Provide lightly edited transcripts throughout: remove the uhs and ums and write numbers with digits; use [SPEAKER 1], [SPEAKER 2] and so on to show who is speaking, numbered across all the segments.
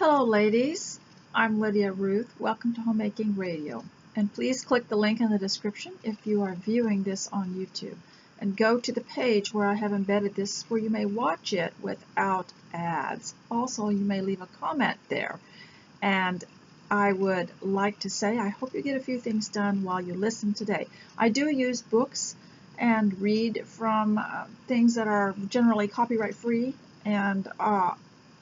[SPEAKER 1] Hello ladies, I'm Lydia Ruth. Welcome to Homemaking Radio. And please click the link in the description if you are viewing this on YouTube. And go to the page where I have embedded this where you may watch it without ads. Also, you may leave a comment there. And I would like to say I hope you get a few things done while you listen today. I do use books and read from things that are generally copyright free and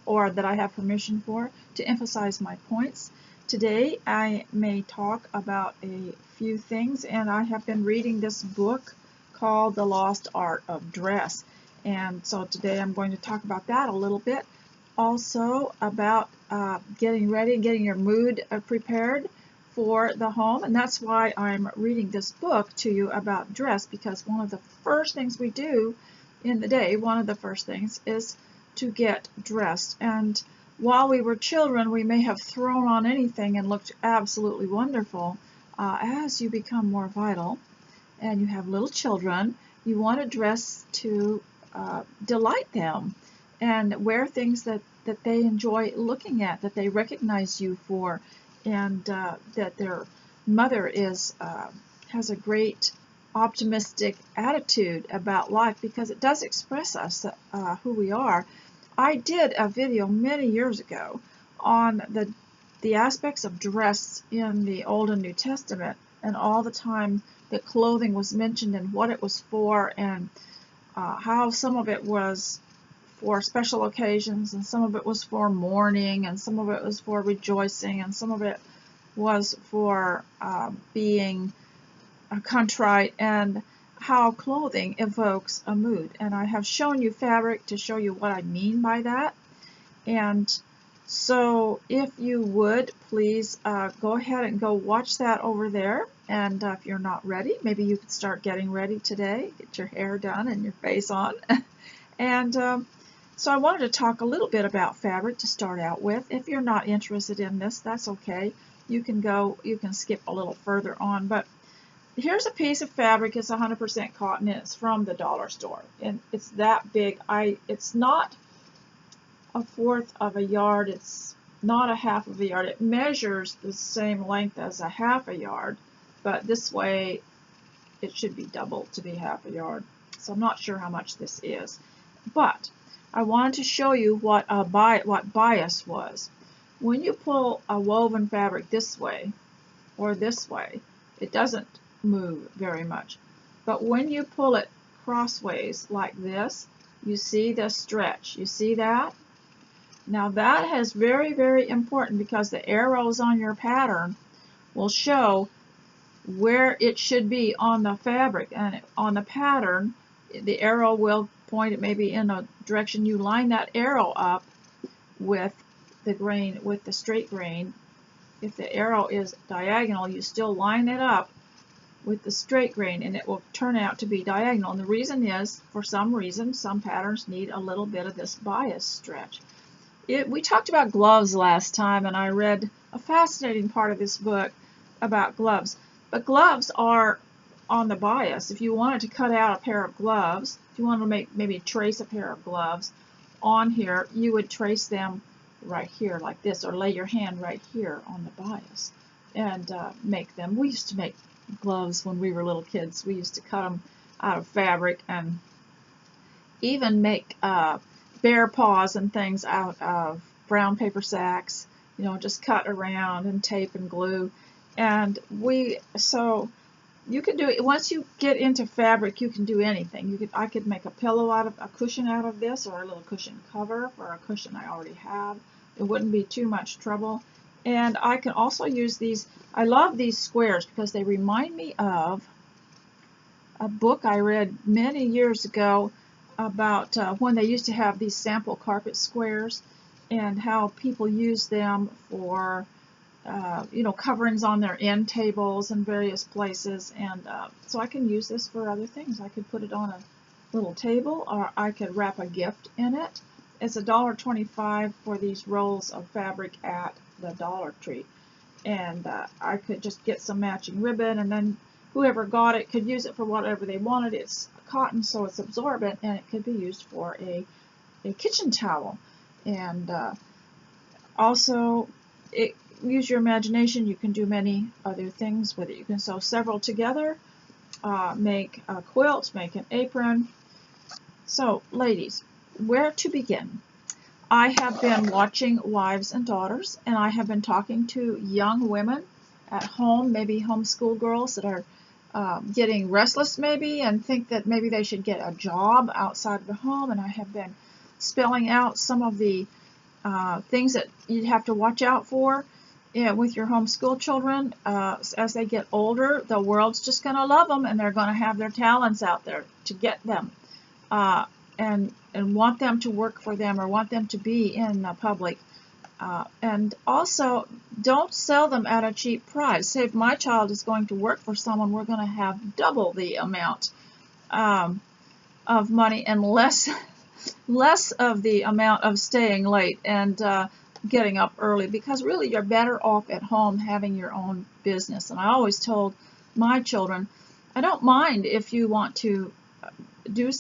[SPEAKER 1] or that I have permission for to emphasize my points. Today I may talk about a few things, and I have been reading this book called The Lost Art of Dress, and so today I'm going to talk about that a little bit. Also about getting ready, getting your mood prepared for the home, and that's why I'm reading this book to you about dress, because one of the first things we do in the day, one of the first things is to get dressed. And while we were children, we may have thrown on anything and looked absolutely wonderful. As you become more vital and you have little children, you want to dress to delight them and wear things that they enjoy looking at, that they recognize you for, and that their mother is has a great optimistic attitude about life, because it does express us who we are. I did a video many years ago on the aspects of dress in the Old and New Testament, and all the time that clothing was mentioned and what it was for, and how some of it was for special occasions, and some of it was for mourning, and some of it was for rejoicing, and some of it was for being contrite, and how clothing evokes a mood. And I have shown you fabric to show you what I mean by that. And so if you would please go ahead and go watch that over there. And if you're not ready, maybe you could start getting ready today, get your hair done and your face on. And so I wanted to talk a little bit about fabric to start out with. If you're not interested in this, that's okay. You can skip a little further on. But here's a piece of fabric. It's 100% cotton, and it's from the dollar store, and it's that big. It's not a fourth of a yard. It's not a half of a yard. It measures the same length as a half a yard, but this way it should be double to be half a yard. So I'm not sure how much this is, but I wanted to show you what bias was. When you pull a woven fabric this way or this way, it doesn't move very much. But when you pull it crossways like this, you see the stretch. You see that? Now that is very, very important, because the arrows on your pattern will show where it should be on the fabric, and on the pattern the arrow will point it maybe in a direction. You line that arrow up with the grain, with the straight grain. If the arrow is diagonal, you still line it up with the straight grain, and it will turn out to be diagonal. And the reason is, for some reason, some patterns need a little bit of this bias stretch. We talked about gloves last time, and I read a fascinating part of this book about gloves. But gloves are on the bias. If you wanted to cut out a pair of gloves, if you wanted to maybe trace a pair of gloves on here, you would trace them right here like this, or lay your hand right here on the bias and make them. We used to make gloves when we were little kids. We used to cut them out of fabric, and even make bear paws and things out of brown paper sacks, you know, just cut around and tape and glue. And so you can do it. Once you get into fabric, you can do anything. I could make a pillow out of a cushion out of this, or a little cushion cover for a cushion I already have. It wouldn't be too much trouble. And I can also use these. I love these squares because they remind me of a book I read many years ago about when they used to have these sample carpet squares, and how people use them for coverings on their end tables and various places. And so I can use this for other things. I could put it on a little table, or I could wrap a gift in it. It's $1.25 for these rolls of fabric at the Dollar Tree. And I could just get some matching ribbon, and then whoever got it could use it for whatever they wanted. It's cotton, so it's absorbent, and it could be used for a kitchen towel. And also, use your imagination. You can do many other things with it. You can sew several together, make a quilt, make an apron. So, ladies, where to begin? I have been watching Wives and Daughters, and I have been talking to young women at home, maybe homeschool girls that are getting restless maybe and think that maybe they should get a job outside of the home, and I have been spelling out some of the things that you have to watch out for with your homeschool children. As they get older, the world's just going to love them, and they're going to have their talents out there to get them. And want them to work for them or want them to be in the public. And also, don't sell them at a cheap price. Say if my child is going to work for someone, we're going to have double the amount of money and less of the amount of staying late and getting up early, because really you're better off at home having your own business. And I always told my children, I don't mind if you want to do,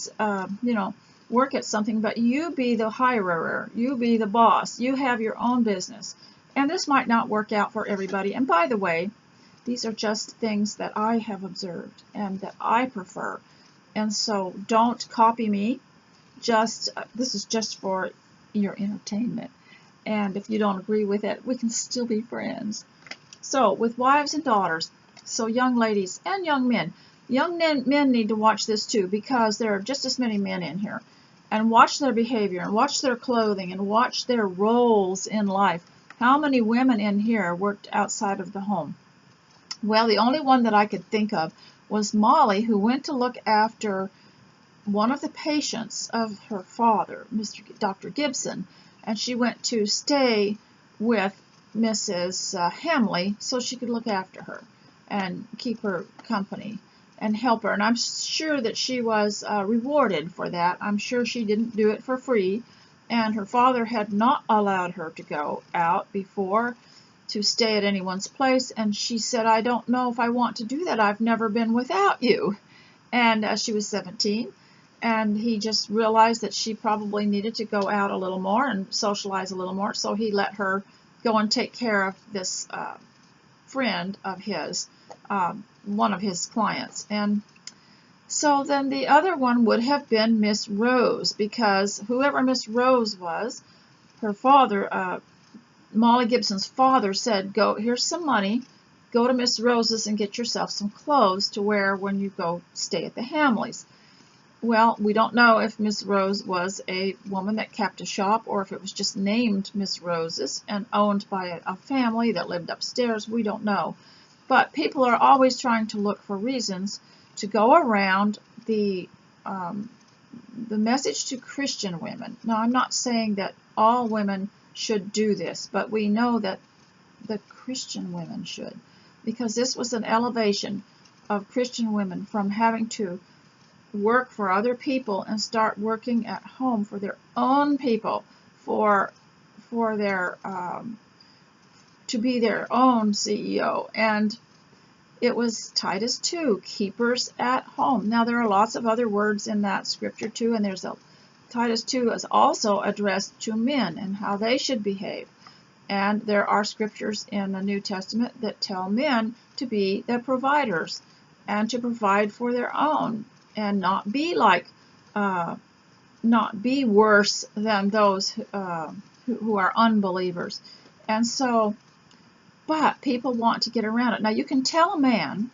[SPEAKER 1] work at something, but you be the hirer, you be the boss, you have your own business. And this might not work out for everybody. And by the way, these are just things that I have observed and that I prefer. And so don't copy me. This is just for your entertainment. And if you don't agree with it, we can still be friends. So with Wives and Daughters, so young ladies and young men, men need to watch this too, because there are just as many men in here. And watch their behavior, and watch their clothing, and watch their roles in life. How many women in here worked outside of the home? Well, the only one that I could think of was Molly, who went to look after one of the patients of her father, Dr. Gibson, and she went to stay with Mrs. Hamley so she could look after her and keep her company and help her. And I'm sure that she was rewarded for that. I'm sure she didn't do it for free, and her father had not allowed her to go out before to stay at anyone's place, and she said, I don't know if I want to do that. I've never been without you. And she was 17, and he just realized that she probably needed to go out a little more and socialize a little more, so he let her go and take care of this friend of his, one of his clients. And so then the other one would have been Miss Rose, because whoever Miss Rose was, her father, Molly Gibson's father, said, "Go, here's some money, go to Miss Rose's and get yourself some clothes to wear when you go stay at the Hamleys." Well, we don't know if Miss Rose was a woman that kept a shop or if it was just named Miss Rose's and owned by a family that lived upstairs. We don't know. But people are always trying to look for reasons to go around the message to Christian women. Now, I'm not saying that all women should do this, but we know that the Christian women should, because this was an elevation of Christian women from having to work for other people and start working at home for their own people, for their to be their own CEO. And it was Titus 2, keepers at home. Now there are lots of other words in that scripture too, and Titus 2 is also addressed to men and how they should behave. And there are scriptures in the New Testament that tell men to be the providers and to provide for their own, and not be worse than those who are unbelievers. And so, but people want to get around it. Now you can tell a man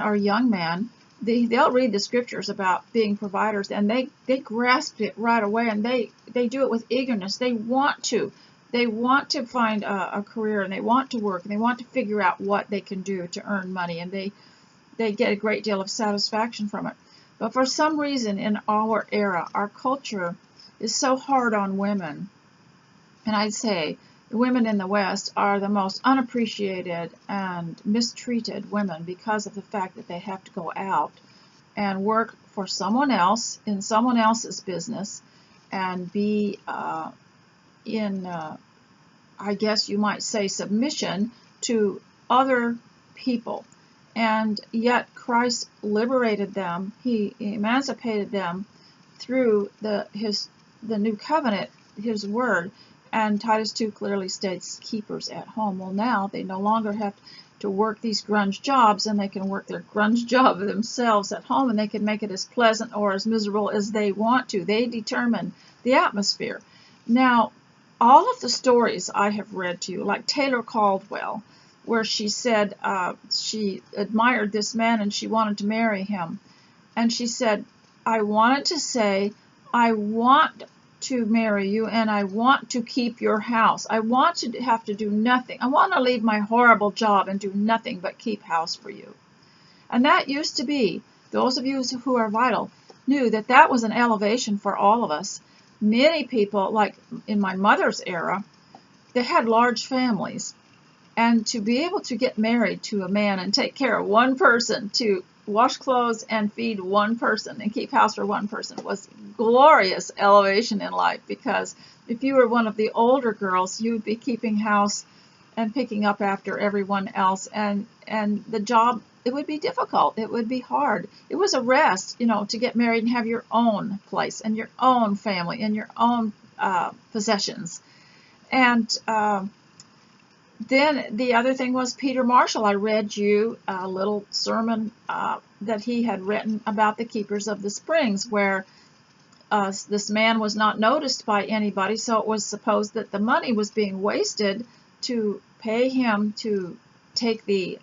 [SPEAKER 1] or a young man, they'll read the scriptures about being providers, and they grasp it right away, and they do it with eagerness. They want to find a career, and they want to work, and they want to figure out what they can do to earn money, and they get a great deal of satisfaction from it. But for some reason in our era, our culture is so hard on women. And I'd say the women in the West are the most unappreciated and mistreated women because of the fact that they have to go out and work for someone else in someone else's business and be in, I guess you might say, submission to other people. And yet Christ liberated them. He emancipated them through the new covenant, his word. And Titus 2 clearly states keepers at home. Well, now they no longer have to work these grunge jobs, and they can work their grunge job themselves at home, and they can make it as pleasant or as miserable as they want to. They determine the atmosphere. Now, all of the stories I have read to you, like Taylor Caldwell, where she said she admired this man and she wanted to marry him. And she said, I wanted to say, I want to marry you and I want to keep your house. I want to have to do nothing. I want to leave my horrible job and do nothing but keep house for you. And that used to be, those of you who are vital knew that that was an elevation for all of us. Many people, like in my mother's era, they had large families. And to be able to get married to a man and take care of one person, to wash clothes and feed one person and keep house for one person, was glorious elevation in life, because if you were one of the older girls, you'd be keeping house and picking up after everyone else, and the job, it would be difficult, it would be hard. It was a rest, to get married and have your own place and your own family and your own possessions. And then the other thing was Peter Marshall. I read you a little sermon that he had written about the keepers of the springs, where this man was not noticed by anybody, so it was supposed that the money was being wasted to pay him to take the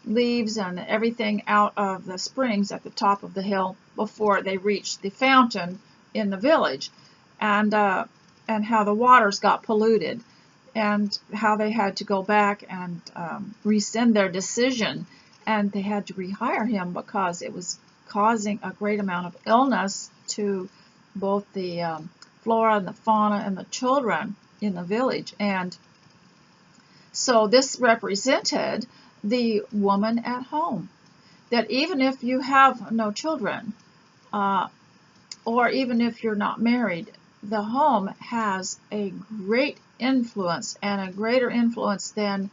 [SPEAKER 1] leaves and everything out of the springs at the top of the hill before they reached the fountain in the village, and how the waters got polluted, and how they had to go back and rescind their decision, and they had to rehire him because it was causing a great amount of illness to both the flora and the fauna and the children in the village. And so this represented the woman at home, that even if you have no children, or even if you're not married, the home has a great influence, and a greater influence than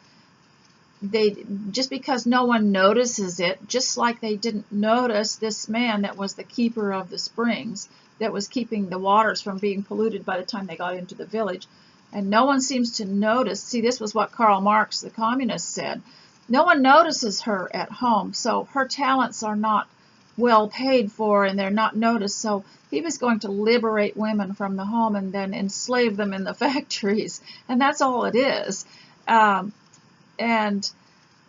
[SPEAKER 1] just because no one notices it, just like they didn't notice this man that was the keeper of the springs, that was keeping the waters from being polluted by the time they got into the village. And no one seems to notice. See, this was what Karl Marx, the communist, said. No one notices her at home, so her talents are not well paid for, and they're not noticed. So he was going to liberate women from the home and then enslave them in the factories, and that's all it is. And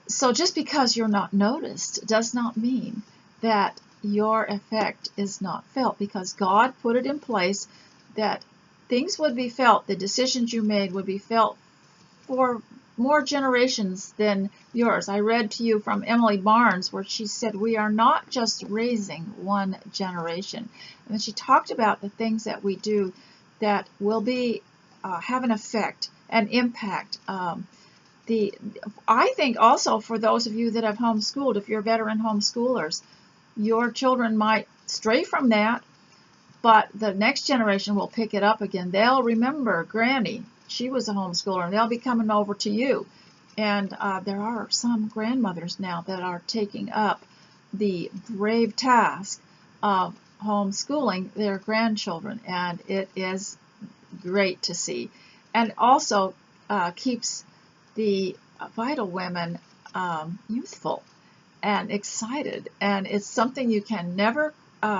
[SPEAKER 1] so just because you're not noticed does not mean that your effect is not felt, because God put it in place that things would be felt, the decisions you made would be felt for more generations than yours. I read to you from Emily Barnes, where she said we are not just raising one generation. And she talked about the things that we do that will be have an effect, an impact. I think also for those of you that have homeschooled, if you're veteran homeschoolers, your children might stray from that, but the next generation will pick it up again. They'll remember Granny. She was a homeschooler, and they'll be coming over to you. And there are some grandmothers now that are taking up the brave task of homeschooling their grandchildren, and it is great to see. And also keeps the vital women youthful and excited, and it's something you can never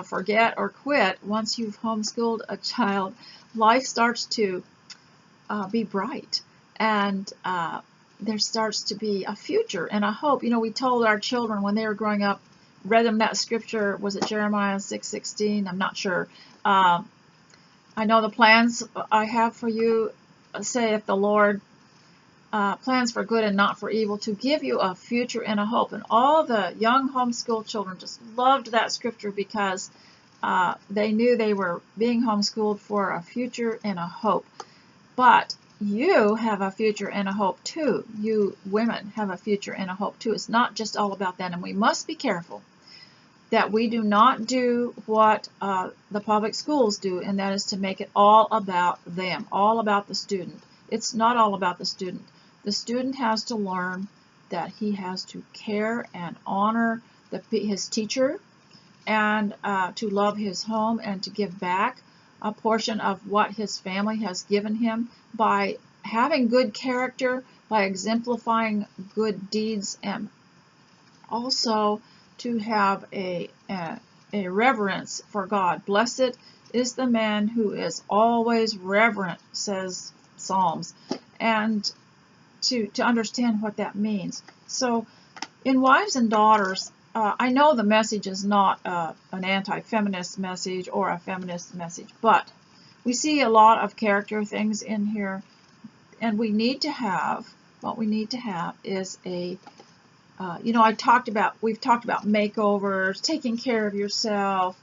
[SPEAKER 1] forget or quit. Once you've homeschooled a child, life starts to be bright, and there starts to be a future and a hope. We told our children when they were growing up, read them that scripture, was it Jeremiah 6:16? I'm not sure. I know the plans I have for you, saith the Lord, plans for good and not for evil, to give you a future and a hope. And all the young homeschool children just loved that scripture, because they knew they were being homeschooled for a future and a hope. But you have a future and a hope too. You women have a future and a hope too. It's not just all about that. And we must be careful that we do not do what the public schools do, and that is to make it all about them, all about the student. It's not all about the student. The student has to learn that he has to care and honor his teacher, and to love his home and to give back. a portion of what his family has given him by having good character, by exemplifying good deeds, and also to have a reverence for God. Blessed is the man who is always reverent, says Psalms, and to understand what that means. So in Wives and Daughters, I know the message is not an anti-feminist message or a feminist message, but we see a lot of character things in here, and what we need to have is a we've talked about makeovers, taking care of yourself,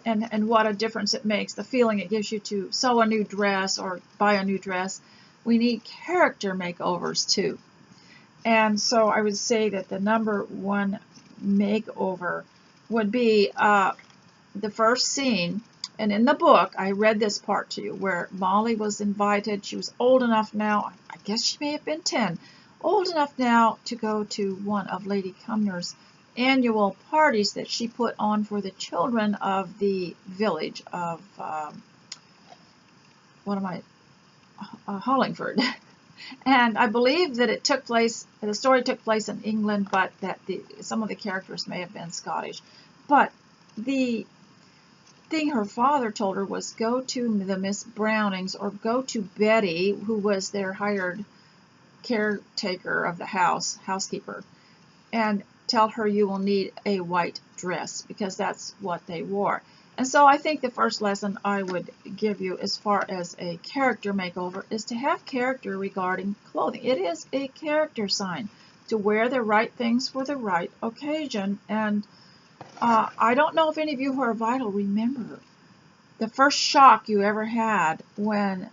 [SPEAKER 1] and what a difference it makes, the feeling it gives you to sew a new dress or buy a new dress. We need character makeovers too. And so I would say that the number one makeover would be the first scene. And in the book, I read this part to you, where Molly was invited. She was old enough now, I guess she may have been 10, old enough now to go to one of Lady Cumnor's annual parties that she put on for the children of the village of, Hollingford. And I believe that the story took place in England, but that some of the characters may have been Scottish. But the thing her father told her was go to the Miss Brownings or go to Betty, who was their hired caretaker of the housekeeper, and tell her you will need a white dress, because that's what they wore. And so I think the first lesson I would give you as far as a character makeover is to have character regarding clothing. It is a character sign to wear the right things for the right occasion. And I don't know if any of you who are vital remember the first shock you ever had when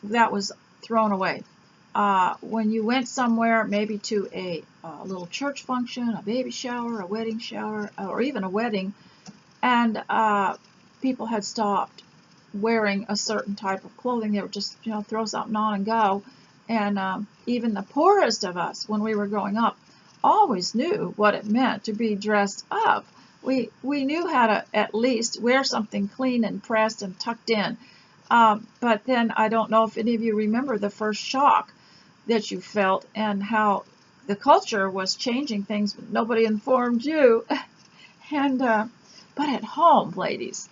[SPEAKER 1] that was thrown away. When you went somewhere, maybe to a little church function, a baby shower, a wedding shower, or even a wedding, and people had stopped wearing a certain type of clothing. They would just, throw something on and go. And even the poorest of us, when we were growing up, always knew what it meant to be dressed up. We knew how to at least wear something clean and pressed and tucked in. But then I don't know if any of you remember the first shock that you felt and how the culture was changing things, but nobody informed you. And but at home, ladies,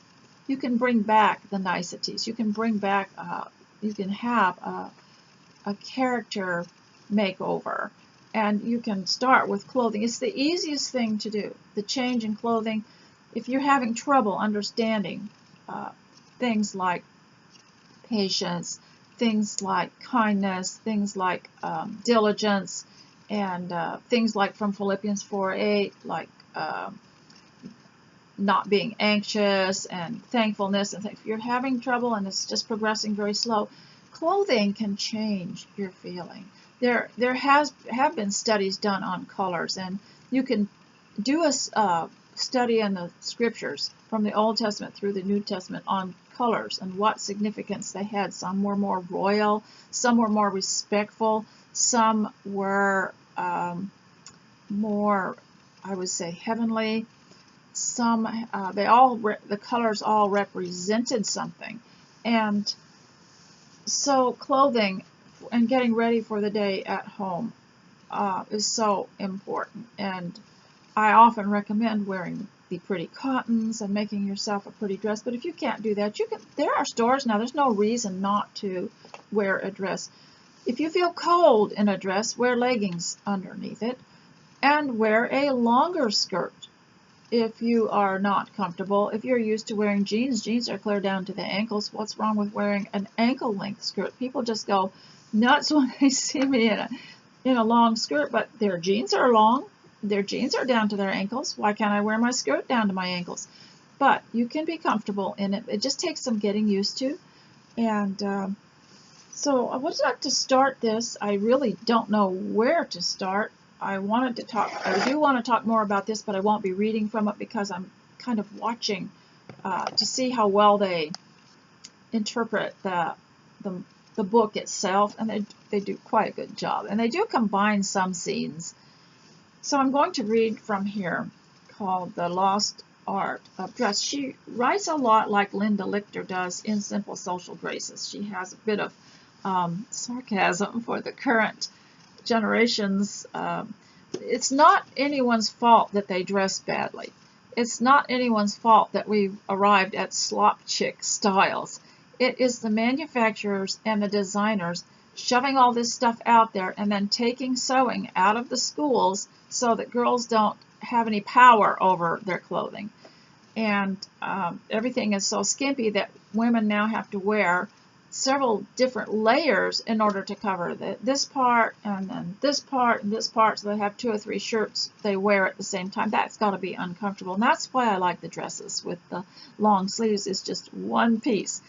[SPEAKER 1] you can bring back the niceties. You can bring back, you can have a character makeover. And you can start with clothing. It's the easiest thing to do, the change in clothing. If you're having trouble understanding things like patience, things like kindness, things like diligence, and things like from Philippians 4:8, like not being anxious and thankfulness, and if you're having trouble and it's just progressing very slow, clothing can change your feeling. There have been studies done on colors, and you can do a study in the scriptures from the Old Testament through the New Testament on colors and what significance they had. Some were more royal, some were more respectful, some were more, I would say, heavenly. Some the colors all represented something. And so clothing and getting ready for the day at home is so important. And I often recommend wearing the pretty cottons and making yourself a pretty dress. But if you can't do that, there are stores now. There's no reason not to wear a dress. If you feel cold in a dress, wear leggings underneath it and wear a longer skirt. If you are not comfortable, if you're used to wearing jeans, jeans are clear down to the ankles. What's wrong with wearing an ankle-length skirt? People just go nuts when they see me in a long skirt, but their jeans are long. Their jeans are down to their ankles. Why can't I wear my skirt down to my ankles? But you can be comfortable in it. It just takes some getting used to. And so I would like to start this. I really don't know where to start. I do want to talk more about this, but I won't be reading from it because I'm kind of watching to see how well they interpret the book itself, and they do quite a good job. And they do combine some scenes. So I'm going to read from here, called The Lost art of dress. She writes a lot like Linda Lichter does in Simple Social Graces. She has a bit of sarcasm for the current generations. It's not anyone's fault that they dress badly. It's not anyone's fault that we've arrived at slop chick styles. It is the manufacturers and the designers shoving all this stuff out there and then taking sewing out of the schools so that girls don't have any power over their clothing. And everything is so skimpy that women now have to wear several different layers in order to cover this part and then this part and this part, so they have 2 or 3 shirts they wear at the same time. That's got to be uncomfortable, and that's why I like the dresses with the long sleeves. It's just one piece.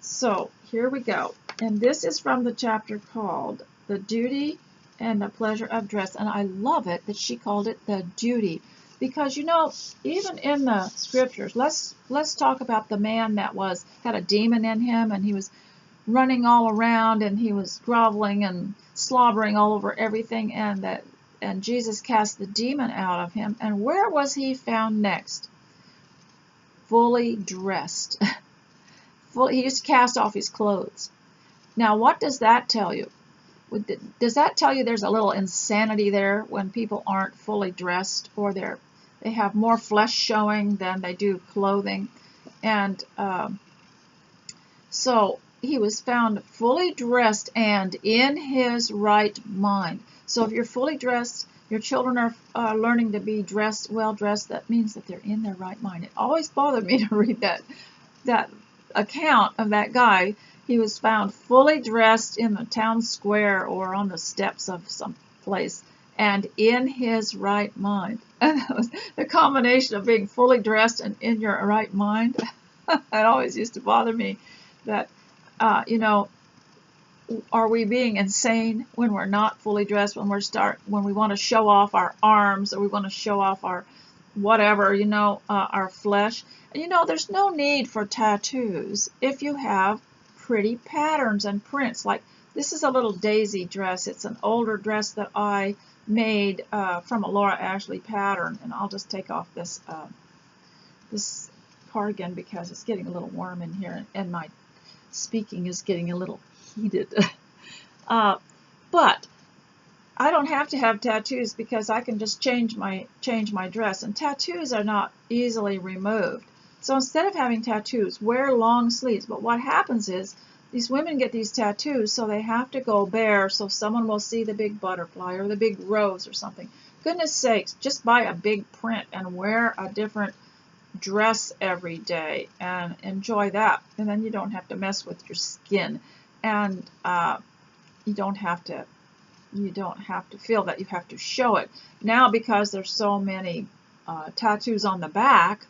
[SPEAKER 1] So here we go, and this is from the chapter called The Duty and the Pleasure of Dress, and I love it that she called it the duty, because you know, even in the scriptures, let's talk about the man that had a demon in him, and he was running all around and he was groveling and slobbering all over everything, and Jesus cast the demon out of him. And where was he found next? Fully dressed. He just cast off his clothes. Now, what does that tell you? Does that tell you there's a little insanity there when people aren't fully dressed, or they have more flesh showing than they do clothing? And so he was found fully dressed and in his right mind. So if you're fully dressed, your children are learning to be dressed, well dressed, that means that they're in their right mind. It always bothered me to read that account of that guy. He was found fully dressed in the town square or on the steps of some place and in his right mind. And that was the combination of being fully dressed and in your right mind. It always used to bother me that, you know, are we being insane when we're not fully dressed, when we want to show off our arms, or we want to show off our whatever, you know, our flesh? And you know, there's no need for tattoos if you have pretty patterns and prints. Like this is a little daisy dress. It's an older dress that I made from a Laura Ashley pattern, and I'll just take off this cardigan because it's getting a little warm in here, and my speaking is getting a little heated. But I don't have to have tattoos because I can just change my dress, and tattoos are not easily removed. So instead of having tattoos, wear long sleeves. But what happens is these women get these tattoos, so they have to go bare so someone will see the big butterfly or the big rose or something. Goodness sakes, just buy a big print and wear a different dress every day and enjoy that. And then you don't have to mess with your skin, and you don't have to feel that you have to show it. Now, because there's so many tattoos on the back,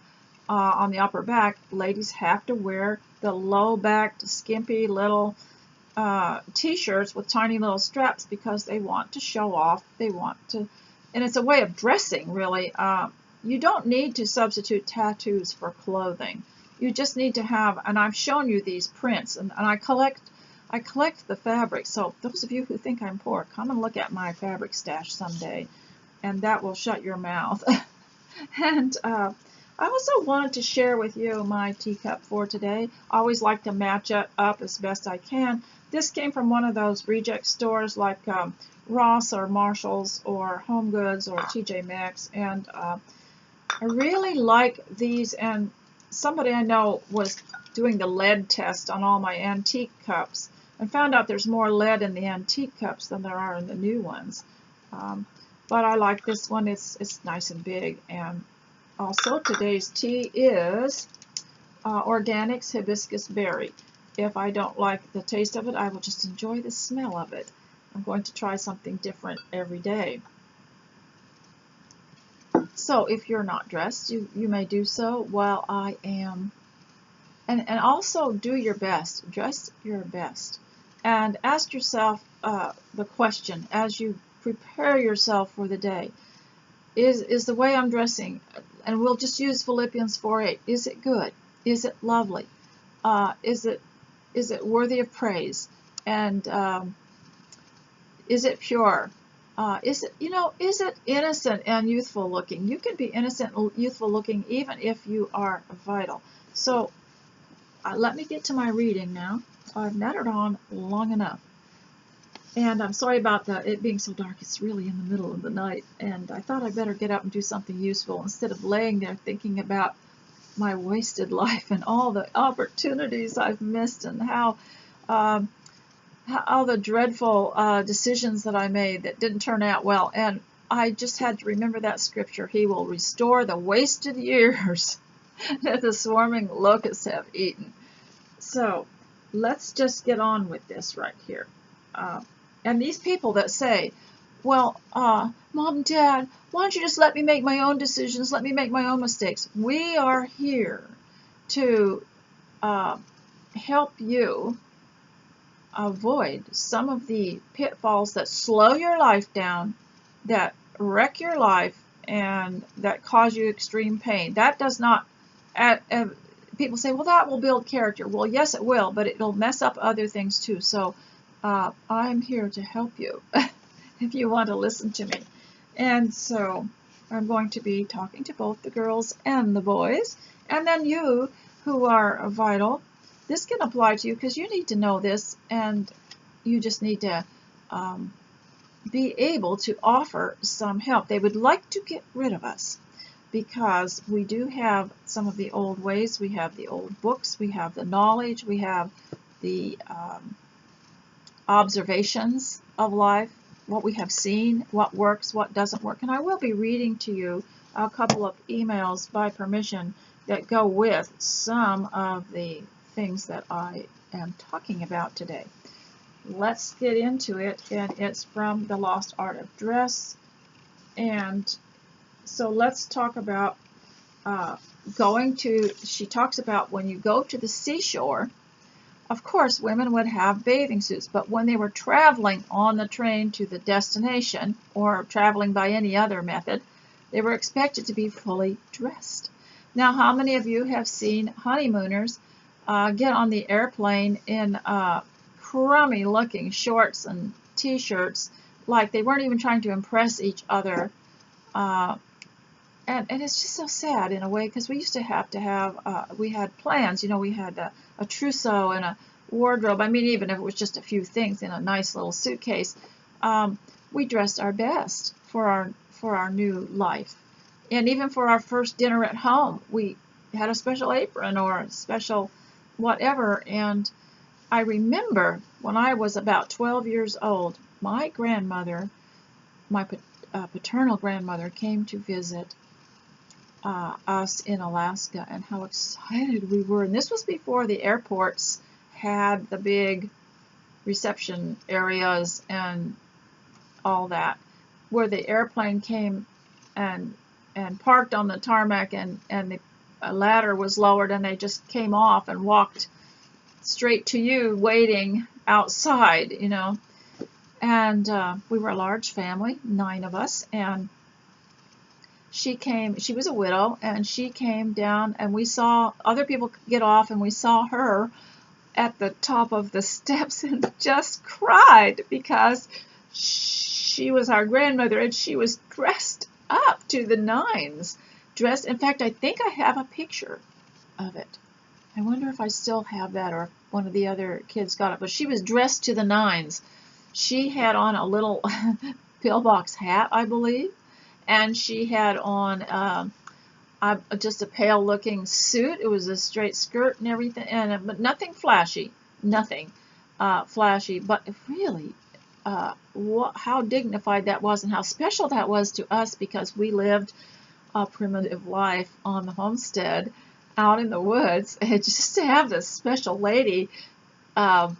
[SPEAKER 1] on the upper back, ladies have to wear the low-backed, skimpy little t-shirts with tiny little straps because they want to show off. They want to, and it's a way of dressing, really. You don't need to substitute tattoos for clothing. You just need to have, and I've shown you these prints, and I collect the fabric. So those of you who think I'm poor, come and look at my fabric stash someday, and that will shut your mouth. And I also wanted to share with you my teacup for today. I always like to match it up as best I can. This came from one of those reject stores like Ross or Marshall's or Home Goods or TJ Maxx, and I really like these. And somebody I know was doing the lead test on all my antique cups and found out there's more lead in the antique cups than there are in the new ones. But I like this one. It's nice and big. And also, today's tea is Organics Hibiscus Berry. If I don't like the taste of it, I will just enjoy the smell of it. I'm going to try something different every day. So if you're not dressed, you may do so while I am. And also do your best. Dress your best. And ask yourself the question as you prepare yourself for the day. Is the way I'm dressing, and we'll just use Philippians 4:8, is it good? Is it lovely? Is it worthy of praise? And is it pure? is it, is it innocent and youthful looking? You can be innocent and youthful looking even if you are vital. So let me get to my reading now. I've nattered on long enough. And I'm sorry about it being so dark. It's really in the middle of the night. And I thought I'd better get up and do something useful instead of laying there thinking about my wasted life and all the opportunities I've missed and how the dreadful decisions that I made that didn't turn out well. And I just had to remember that scripture. He will restore the wasted years that the swarming locusts have eaten. So let's just get on with this right here. And these people that say, well, Mom and Dad, why don't you just let me make my own decisions, let me make my own mistakes. We are here to help you avoid some of the pitfalls that slow your life down, that wreck your life, and that cause you extreme pain. That does not, people say, well, that will build character. Well, yes, it will, but it'll mess up other things too. So I'm here to help you if you want to listen to me. And so I'm going to be talking to both the girls and the boys. And then you who are vital, this can apply to you because you need to know this, and you just need to be able to offer some help. They would like to get rid of us because we do have some of the old ways. We have the old books. We have the knowledge. We have the observations of life, what we have seen, what works, what doesn't work. And I will be reading to you a couple of emails by permission that go with some of the things that I am talking about today. Let's get into it, and it's from The Lost Art of Dress. And so let's talk about she talks about when you go to the seashore. Of course, women would have bathing suits, but when they were traveling on the train to the destination or traveling by any other method, they were expected to be fully dressed. Now, how many of you have seen honeymooners get on the airplane in crummy-looking shorts and T-shirts, like they weren't even trying to impress each other? And it's just so sad in a way, because we used to have we had plans, we had a trousseau and a wardrobe. I mean, even if it was just a few things in a nice little suitcase, we dressed our best for our new life. And even for our first dinner at home, we had a special apron or a special whatever. And I remember when I was about 12 years old, my grandmother, my paternal grandmother, came to visit us in Alaska, and how excited we were. And this was before the airports had the big reception areas and all that, where the airplane came and parked on the tarmac, and the ladder was lowered, and they just came off and walked straight to you waiting outside, And we were a large family, 9 of us, and she was a widow, and she came down, and we saw other people get off, and we saw her at the top of the steps and just cried because she was our grandmother, and she was dressed up to the nines. In fact, I think I have a picture of it. I wonder if I still have that, or if one of the other kids got it, but she was dressed to the nines. She had on a little pillbox hat, I believe, and she had on just a pale-looking suit. It was a straight skirt and everything, but nothing flashy, flashy. But really, how dignified that was, and how special that was to us, because we lived a primitive life on the homestead, out in the woods, and just to have this special lady. And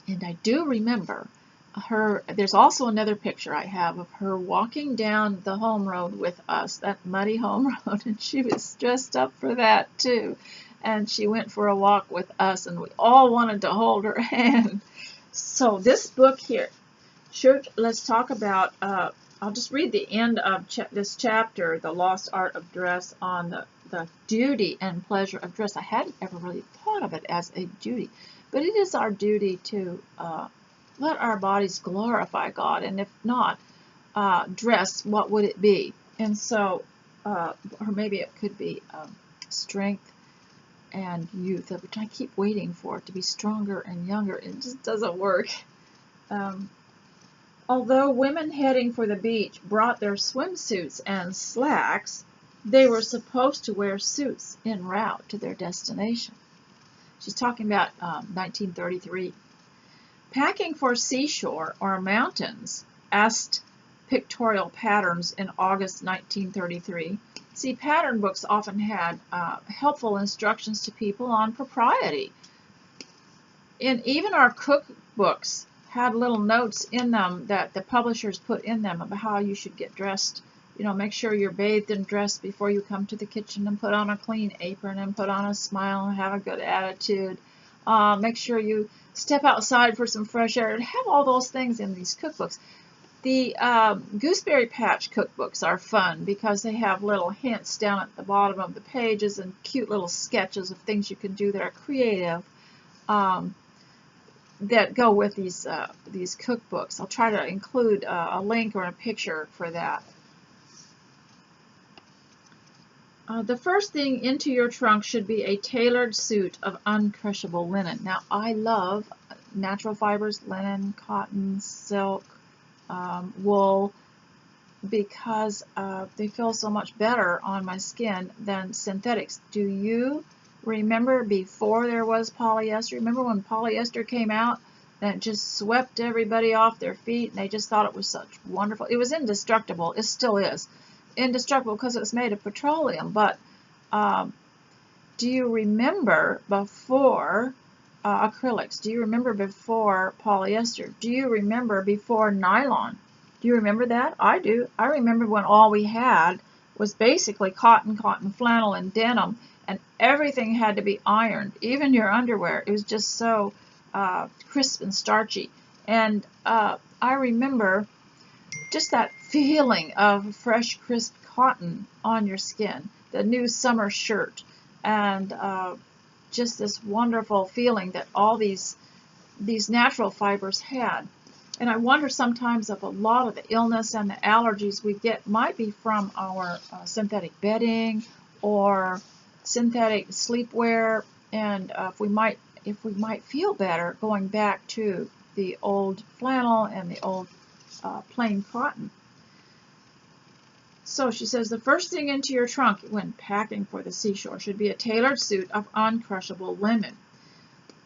[SPEAKER 1] I do remember her. There's also another picture I have of her walking down the home road with us, that muddy home road, and she was dressed up for that too. And she went for a walk with us, and we all wanted to hold her hand. So this book here, let's talk about, I'll just read the end of this chapter, The Lost Art of Dress, on the duty and pleasure of dress. I hadn't ever really thought of it as a duty, but it is our duty to let our bodies glorify God, and if not, dress, what would it be? And so, or maybe it could be strength and youth, which I keep waiting for it to be stronger and younger. It just doesn't work. Although women heading for the beach brought their swimsuits and slacks, they were supposed to wear suits en route to their destination. She's talking about 1933. Packing for seashore or mountains asked pictorial patterns in August 1933. See, pattern books often had helpful instructions to people on propriety. And even our cookbooks had little notes in them that the publishers put in them about how you should get dressed. You know, make sure you're bathed and dressed before you come to the kitchen, and put on a clean apron, and put on a smile and have a good attitude. Make sure you step outside for some fresh air, and have all those things in these cookbooks. The Gooseberry Patch cookbooks are fun because they have little hints down at the bottom of the pages and cute little sketches of things you can do that are creative, that go with these cookbooks. I'll try to include a link or a picture for that. The first thing into your trunk should be a tailored suit of uncrushable linen. Now, I love natural fibers, linen, cotton, silk, wool, because they feel so much better on my skin than synthetics. Do you remember before there was polyester? Remember when polyester came out and it just swept everybody off their feet, and they just thought it was such wonderful. It was indestructible. It still is indestructible because it was made of petroleum. But do you remember before acrylics? Do you remember before polyester? Do you remember before nylon? Do you remember that? I do. I remember when all we had was basically cotton, flannel, and denim, and everything had to be ironed, even your underwear. It was just so crisp and starchy. And I remember just that feeling of fresh, crisp cotton on your skin, the new summer shirt, and just this wonderful feeling that all these natural fibers had. And I wonder sometimes if a lot of the illness and the allergies we get might be from our synthetic bedding or synthetic sleepwear, and if we might feel better going back to the old flannel and the old plain cotton. So she says the first thing into your trunk when packing for the seashore should be a tailored suit of uncrushable linen.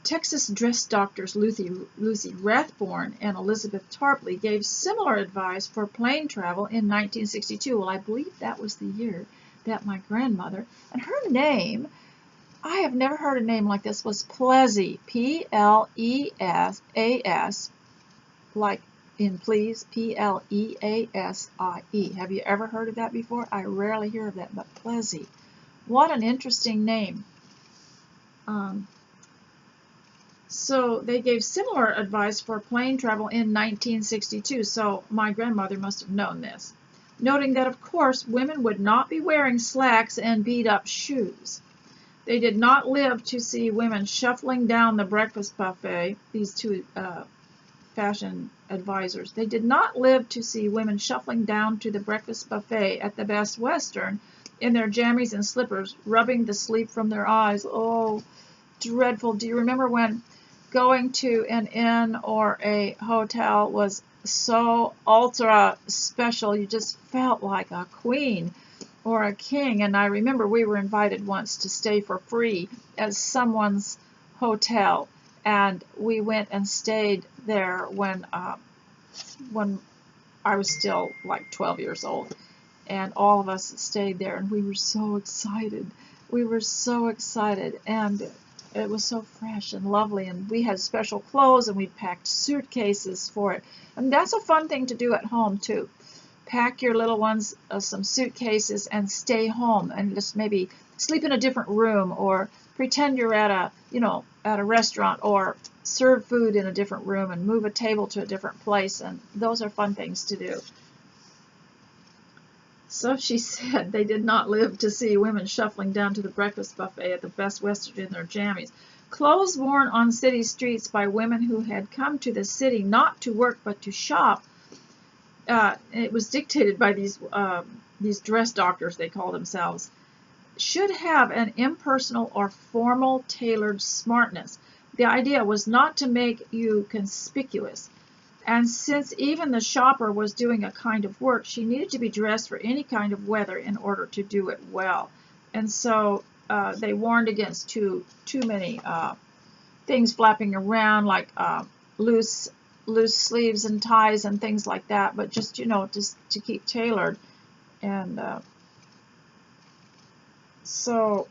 [SPEAKER 1] Texas dress doctors Lucy Rathborn and Elizabeth Tarpley gave similar advice for plane travel in 1962. Well, I believe that was the year that my grandmother, and her name, I have never heard a name like this, was Plessy, P-L-E-S-A-S, like in please, P-L-E-A-S-I-E. Have you ever heard of that before? I rarely hear of that, but Plessy. What an interesting name. So they gave similar advice for plane travel in 1962, so my grandmother must have known this. Noting that, of course, women would not be wearing slacks and beat-up shoes. They did not live to see women shuffling down the breakfast buffet, these two fashion advisors. They did not live to see women shuffling down to the breakfast buffet at the Best Western in their jammies and slippers, rubbing the sleep from their eyes. Oh, dreadful. Do you remember when going to an inn or a hotel was so ultra special, you just felt like a queen or a king? And I remember we were invited once to stay for free at someone's hotel, and we went and stayed there when I was still like 12 years old, and all of us stayed there, and we were so excited. We were so excited, and it was so fresh and lovely, and we had special clothes, and we packed suitcases for it. And that's a fun thing to do at home too. Pack your little ones some suitcases and stay home, and just maybe sleep in a different room, or pretend you're at a restaurant, or serve food in a different room and move a table to a different place, and those are fun things to do. So she said they did not live to see women shuffling down to the breakfast buffet at the Best Western in their jammies. Of Clothes worn on city streets by women who had come to the city not to work but to shop. It was dictated by these dress doctors, they call themselves, should have an impersonal or formal tailored smartness. The idea was not to make you conspicuous. And since even the shopper was doing a kind of work, she needed to be dressed for any kind of weather in order to do it well. And so they warned against too many things flapping around, like loose sleeves and ties and things like that, but just, just to keep tailored. And so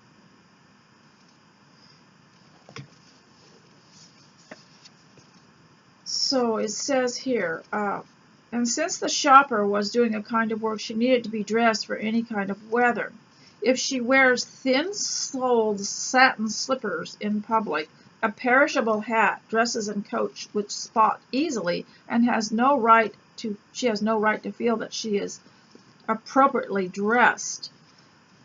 [SPEAKER 1] it says here, and since the shopper was doing a kind of work, she needed to be dressed for any kind of weather. If she wears thin-soled satin slippers in public, a perishable hat, dresses and coats which spot easily, and she has no right to feel that she is appropriately dressed.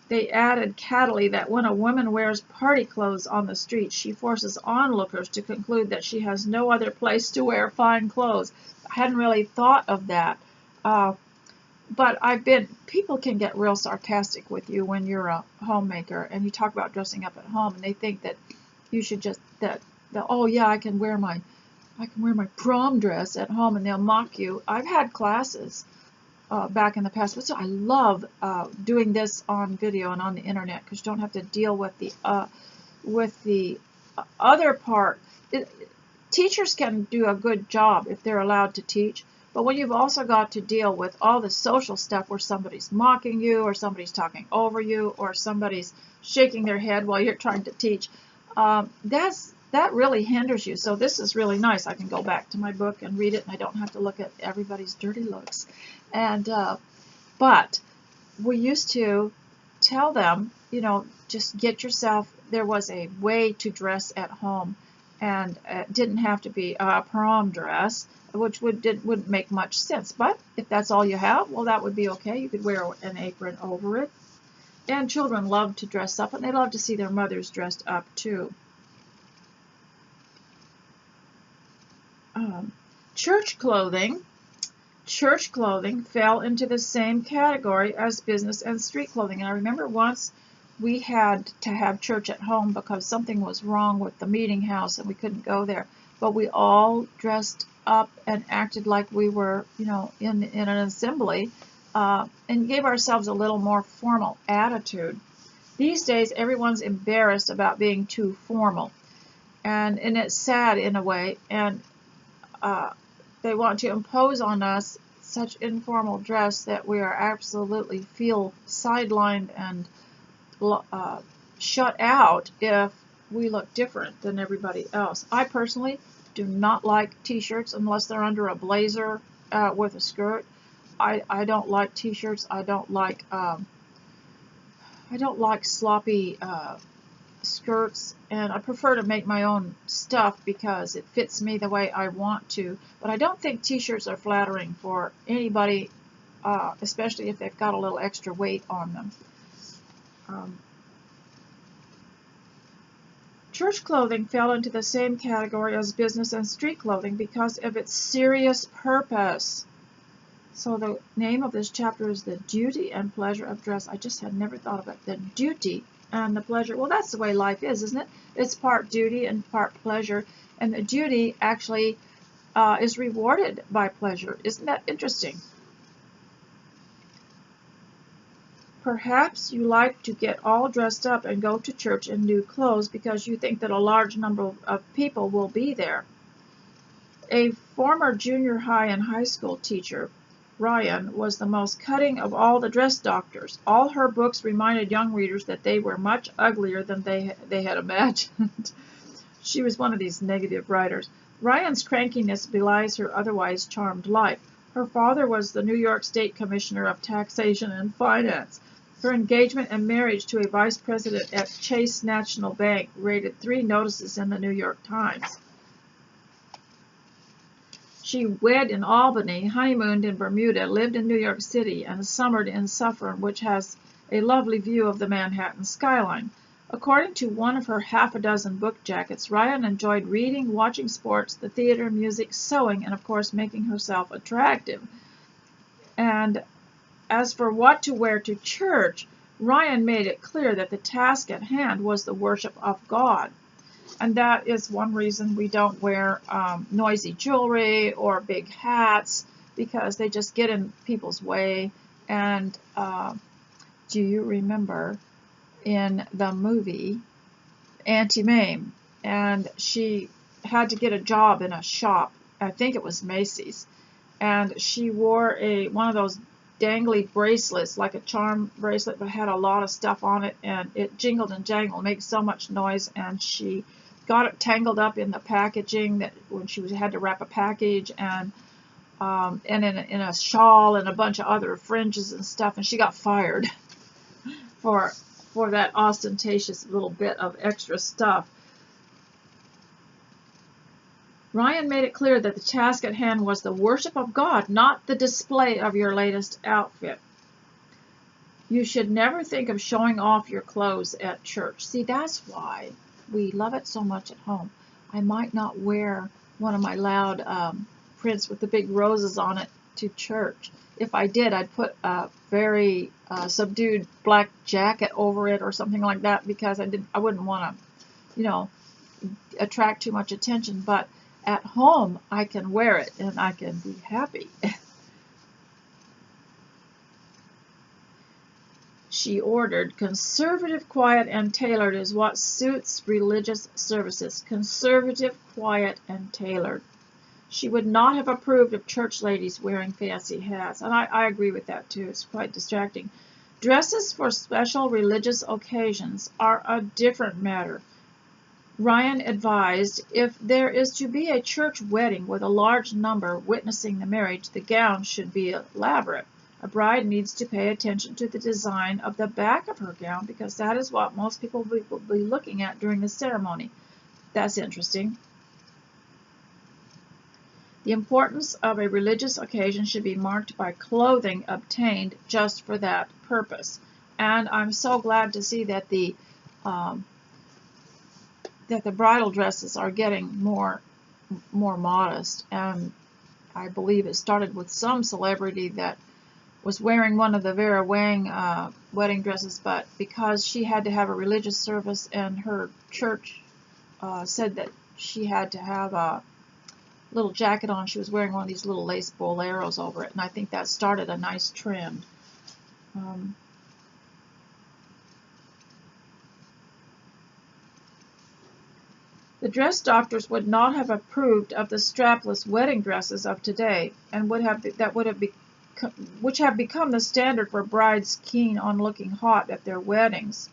[SPEAKER 1] They added cattily that when a woman wears party clothes on the street, she forces onlookers to conclude that she has no other place to wear fine clothes. I hadn't really thought of that. But people can get real sarcastic with you when you're a homemaker and you talk about dressing up at home, and they think that you should just, oh yeah, I can wear my prom dress at home, and they'll mock you. I've had classes back in the past, but so I love doing this on video and on the internet, because you don't have to deal with the other part. Teachers can do a good job if they're allowed to teach, but when you've also got to deal with all the social stuff where somebody's mocking you, or somebody's talking over you, or somebody's shaking their head while you're trying to teach, that really hinders you. So this is really nice. I can go back to my book and read it, and I don't have to look at everybody's dirty looks. And but we used to tell them, just get yourself. There was a way to dress at home, and it didn't have to be a prom dress, which wouldn't make much sense. But if that's all you have, well, that would be okay. You could wear an apron over it. And children love to dress up, and they love to see their mothers dressed up too. Church clothing fell into the same category as business and street clothing. And I remember once we had to have church at home because something was wrong with the meeting house and we couldn't go there. But we all dressed up and acted like we were, in an assembly, and gave ourselves a little more formal attitude. These days, everyone's embarrassed about being too formal, and it's sad in a way. And they want to impose on us such informal dress that we are absolutely feel sidelined and shut out if we look different than everybody else. I personally do not like t-shirts unless they're under a blazer with a skirt. I don't like t-shirts. I don't like sloppy skirts, and I prefer to make my own stuff because it fits me the way I want to. But I don't think t-shirts are flattering for anybody, especially if they've got a little extra weight on them. Church clothing fell into the same category as business and street clothing because of its serious purpose. So the name of this chapter is The Duty and Pleasure of Dress. I just had never thought about the duty and the pleasure. Well, that's the way life is, isn't it? It's part duty and part pleasure. And the duty actually is rewarded by pleasure. Isn't that interesting? Perhaps you like to get all dressed up and go to church in new clothes because you think that a large number of people will be there. A former junior high and high school teacher, Ryan, was the most cutting of all the dress doctors. All her books reminded young readers that they were much uglier than they had imagined. She was one of these negative writers. Ryan's crankiness belies her otherwise charmed life. Her father was the New York State Commissioner of Taxation and Finance. Her engagement and marriage to a vice president at Chase National Bank rated 3 notices in the New York Times. She wed in Albany, honeymooned in Bermuda, lived in New York City, and summered in Suffern, which has a lovely view of the Manhattan skyline. According to one of her half a dozen book jackets, Ryan enjoyed reading, watching sports, the theater, music, sewing, and of course making herself attractive. And as for what to wear to church, Ryan made it clear that the task at hand was the worship of God. And that is one reason we don't wear noisy jewelry or big hats, because they just get in people's way. And do you remember in the movie Auntie Mame? And she had to get a job in a shop. I think it was Macy's. And she wore one of those dangly bracelets, like a charm bracelet, but had a lot of stuff on it, and it jingled and jangled, made so much noise, and she got it tangled up in the packaging that when she had to wrap a package, and in a shawl and a bunch of other fringes and stuff, and she got fired for that ostentatious little bit of extra stuff. Ryan made it clear that the task at hand was the worship of God, not the display of your latest outfit. You should never think of showing off your clothes at church. See, that's why we love it so much at home. I might not wear one of my loud prints with the big roses on it to church. If I did, I'd put a very subdued black jacket over it or something like that, because I wouldn't want to, attract too much attention. But at home, I can wear it and I can be happy. She ordered, conservative, quiet, and tailored is what suits religious services. Conservative, quiet, and tailored. She would not have approved of church ladies wearing fancy hats. And I agree with that too. It's quite distracting. Dresses for special religious occasions are a different matter. Ryan advised, if there is to be a church wedding with a large number witnessing the marriage, the gown should be elaborate. A bride needs to pay attention to the design of the back of her gown, because that is what most people will be looking at during the ceremony. That's interesting. The importance of a religious occasion should be marked by clothing obtained just for that purpose. And I'm so glad to see that the bridal dresses are getting more modest. And I believe it started with some celebrity that was wearing one of the Vera Wang wedding dresses, but because she had to have a religious service and her church said that she had to have a little jacket on, she was wearing one of these little lace boleros over it, and I think that started a nice trend. The dress doctors would not have approved of the strapless wedding dresses of today, and which have become the standard for brides keen on looking hot at their weddings.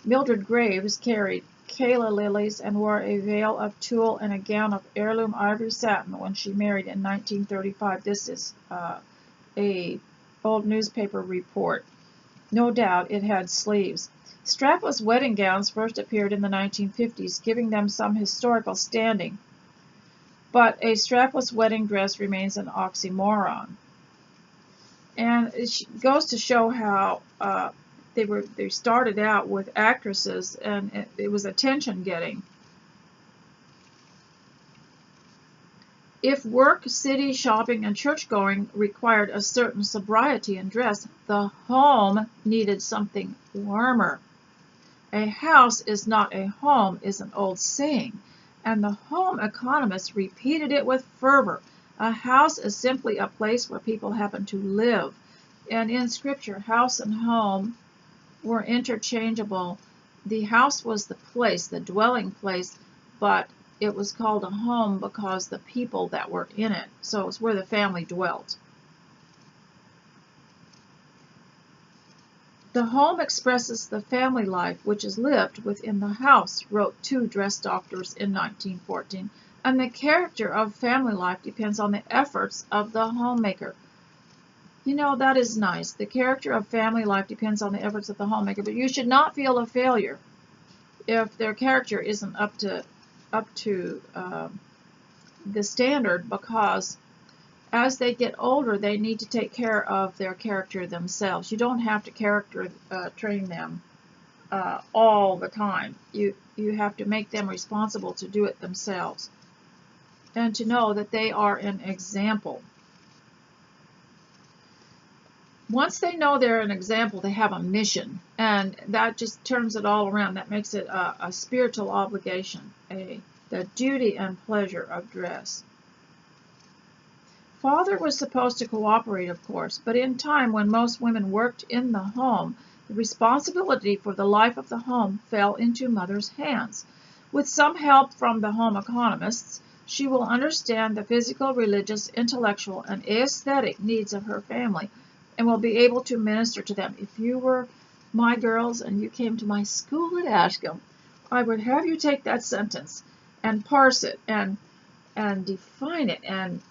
[SPEAKER 1] Mildred Graves carried calla lilies and wore a veil of tulle and a gown of heirloom ivory satin when she married in 1935. This is a old newspaper report. No doubt it had sleeves. Strapless wedding gowns first appeared in the 1950s, giving them some historical standing. But a strapless wedding dress remains an oxymoron. And it goes to show how they started out with actresses, and it was attention getting. If work, city, shopping, and church going required a certain sobriety in dress, the home needed something warmer. A house is not a home is an old saying, and the home economists repeated it with fervor. A house is simply a place where people happen to live. And in Scripture, house and home were interchangeable. The house was the place, the dwelling place, but it was called a home because the people that were in it. So it was where the family dwelt. The home expresses the family life which is lived within the house, wrote two dress doctors in 1914, and the character of family life depends on the efforts of the homemaker. You know, that is nice. The character of family life depends on the efforts of the homemaker, but you should not feel a failure if their character isn't up to the standard, because as they get older, they need to take care of their character themselves. You don't have to character train them all the time. You have to make them responsible to do it themselves, and to know that they are an example. Once they know they're an example, they have a mission, and that just turns it all around. That makes it a spiritual obligation, the duty and pleasure of dress. Father was supposed to cooperate, of course, but in time when most women worked in the home, the responsibility for the life of the home fell into mother's hands. With some help from the home economists, she will understand the physical, religious, intellectual, and aesthetic needs of her family, and will be able to minister to them. If you were my girls and you came to my school at Ashcombe, I would have you take that sentence and parse it and define it and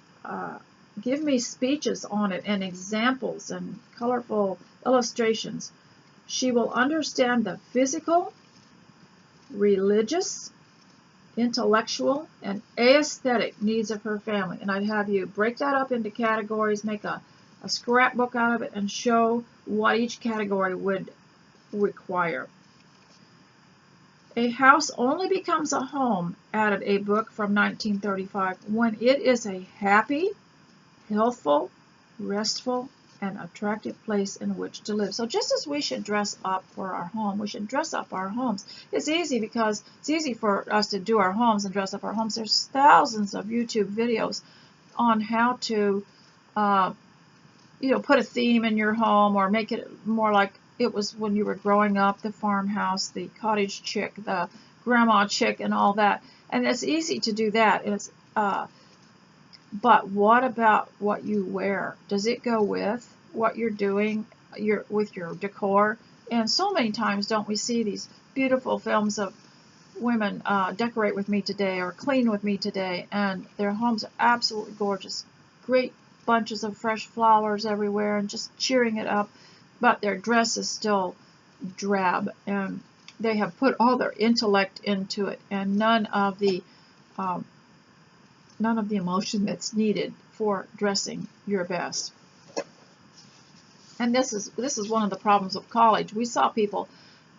[SPEAKER 1] give me speeches on it and examples and colorful illustrations. She will understand the physical, religious, intellectual, and aesthetic needs of her family. And I'd have you break that up into categories, make a scrapbook out of it, and show what each category would require. A house only becomes a home, added a book from 1935, when it is a happy, healthful, restful, and attractive place in which to live. So just as we should dress up for our home, we should dress up our homes. It's easy because it's easy for us to do our homes and dress up our homes. There's thousands of YouTube videos on how to put a theme in your home or make it more like it was when you were growing up, the farmhouse, the cottage chick, the grandma chick, and all that. And it's easy to do that. But what about what you wear? Does it go with what you're doing with your decor? And so many times don't we see these beautiful films of women decorate with me today or clean with me today, and their homes are absolutely gorgeous. Great bunches of fresh flowers everywhere and just cheering it up, but their dress is still drab, and they have put all their intellect into it and none of the emotion that's needed for dressing your best. And this is one of the problems of college. We saw people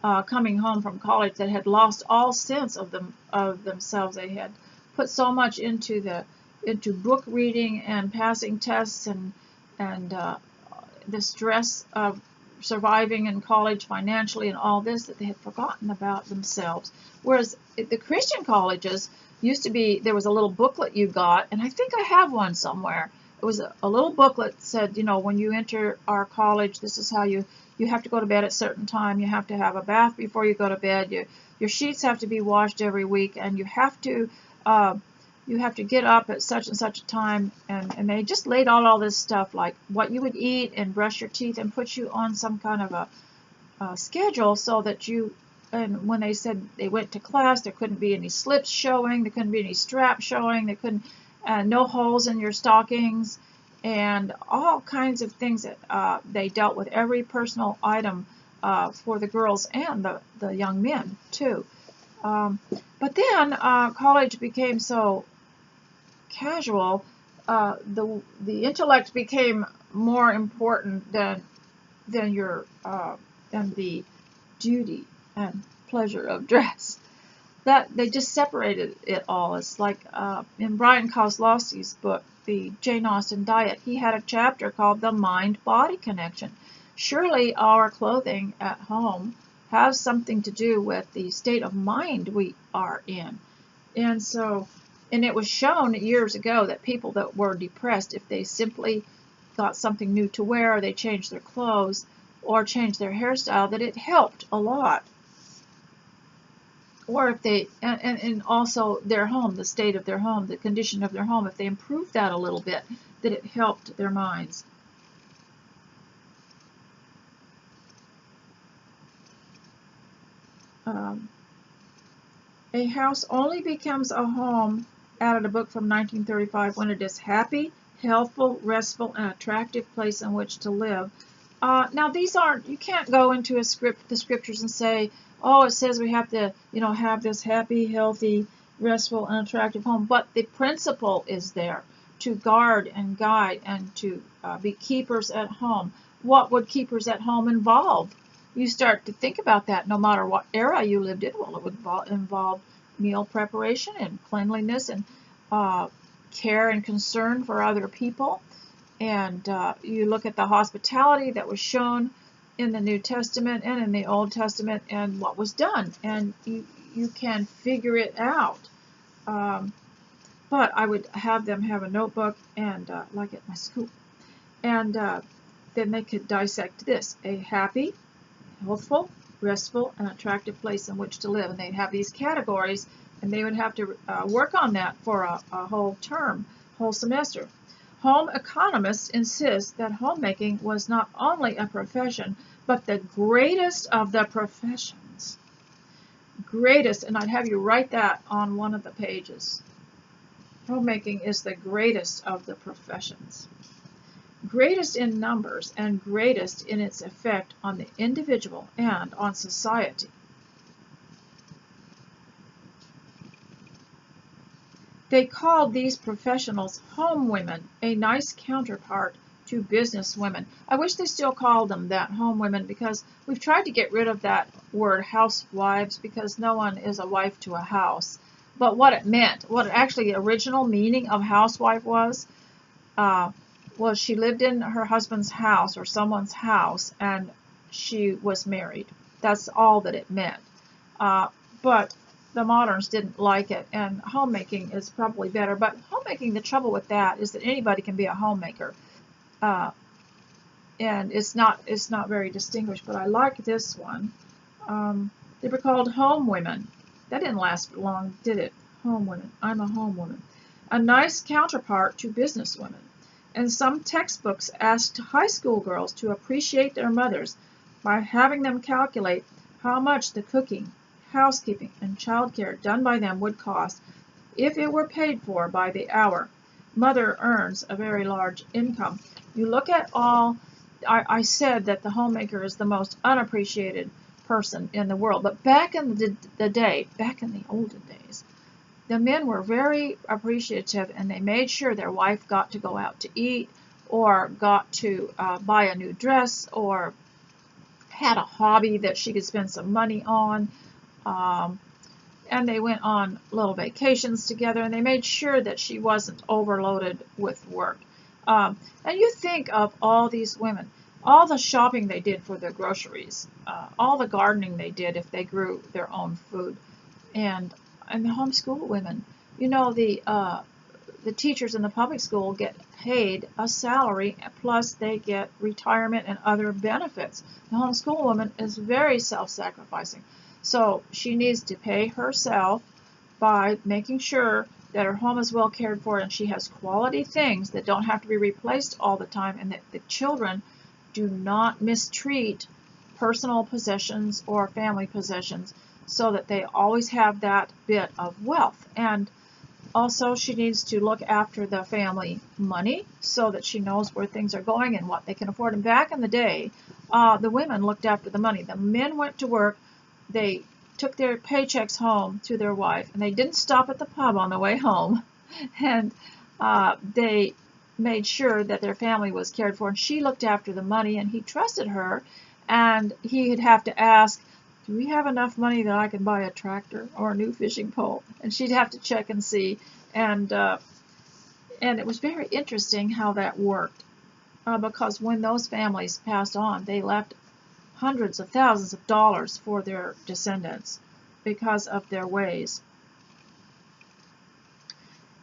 [SPEAKER 1] coming home from college that had lost all sense of themselves. They had put so much into book reading and passing tests and the stress of surviving in college financially and all this, that they had forgotten about themselves. Whereas at the Christian colleges used to be, there was a little booklet you got, and I think I have one somewhere. It was a little booklet that said, when you enter our college, this is how you have to go to bed at a certain time. You have to have a bath before you go to bed. Your sheets have to be washed every week, and you have to get up at such and such a time. And they just laid out all this stuff, like what you would eat and brush your teeth, and put you on some kind of a schedule so that you. And when they said they went to class, there couldn't be any slips showing, there couldn't be any straps showing, there couldn't, no holes in your stockings, and all kinds of things that they dealt with every personal item for the girls and the young men too. But then college became so casual, the intellect became more important than the duty and pleasure of dress. That they just separated it all. It's like in Brian Kozlowski's book, the Jane Austen Diet, he had a chapter called The Mind-Body Connection. Surely our clothing at home has something to do with the state of mind we are in. And it was shown years ago that people that were depressed, if they simply got something new to wear, or they changed their clothes, or changed their hairstyle, that it helped a lot. Or if they, and also their home, the state of their home, the condition of their home, if they improved that a little bit, that it helped their minds. A house only becomes a home, added a book from 1935, when it is happy, healthful, restful, and attractive place in which to live. Now these aren't, you can't go into the scriptures and say, oh, it says we have to, have this happy, healthy, restful, and attractive home. But the principle is there. to guard and guide and to be keepers at home. What would keepers at home involve? You start to think about that no matter what era you lived in. Well, it would involve meal preparation and cleanliness and care and concern for other people. And you look at the hospitality that was shown in the New Testament and in the Old Testament and what was done. And you can figure it out. But I would have them have a notebook and like at my school. And then they could dissect this: a happy, healthful, restful, and attractive place in which to live. And they'd have these categories, and they would have to work on that for a whole term, whole semester. Home economists insist that homemaking was not only a profession, but the greatest of the professions. Greatest, and I'd have you write that on one of the pages. Homemaking is the greatest of the professions. Greatest in numbers and greatest in its effect on the individual and on society. They called these professionals home women, a nice counterpart to business women. I wish they still called them that, home women, because we've tried to get rid of that word housewives because no one is a wife to a house. But what it meant, what actually the original meaning of housewife was she lived in her husband's house or someone's house and she was married. That's all that it meant. But the moderns didn't like it, and homemaking is probably better. But homemaking, the trouble with that is that anybody can be a homemaker. And it's not very distinguished, but I like this one. They were called home women. That didn't last long, did it? Home women. I'm a home woman. A nice counterpart to business women. And some textbooks asked high school girls to appreciate their mothers by having them calculate how much the cooking, housekeeping, and childcare done by them would cost if it were paid for by the hour. Mother earns a very large income. You look at all, I said that the homemaker is the most unappreciated person in the world, but back in the day, back in the olden days, the men were very appreciative, and they made sure their wife got to go out to eat or got to buy a new dress or had a hobby that she could spend some money on. And they went on little vacations together, and they made sure that she wasn't overloaded with work. And you think of all these women, all the shopping they did for their groceries, all the gardening they did if they grew their own food, and the homeschool women. You know, the teachers in the public school get paid a salary, plus they get retirement and other benefits. The homeschool woman is very self-sacrificing. So she needs to pay herself by making sure that her home is well cared for and she has quality things that don't have to be replaced all the time, and that the children do not mistreat personal possessions or family possessions, so that they always have that bit of wealth. And also she needs to look after the family money so that she knows where things are going and what they can afford. And back in the day, the women looked after the money. The men went to work, they took their paychecks home to their wife, and they didn't stop at the pub on the way home. And they made sure that their family was cared for, and she looked after the money, and he trusted her, and he'd have to ask, do we have enough money that I can buy a tractor or a new fishing pole? And she'd have to check and see, and it was very interesting how that worked, because when those families passed on, they left hundreds of thousands of dollars for their descendants because of their ways.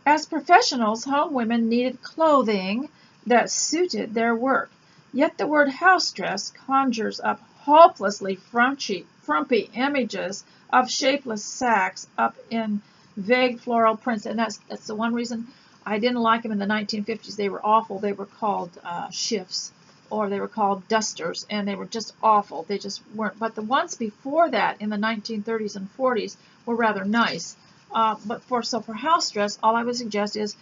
[SPEAKER 1] As professionals, home women needed clothing that suited their work. Yet the word house dress conjures up hopelessly frumpy images of shapeless sacks up in vague floral prints. And that's the one reason I didn't like them in the 1950s. They were awful. They were called shifts, or they were called dusters, and they were just awful. They just weren't. But the ones before that, in the 1930s and 40s, were rather nice. But for house dress, all I would suggest is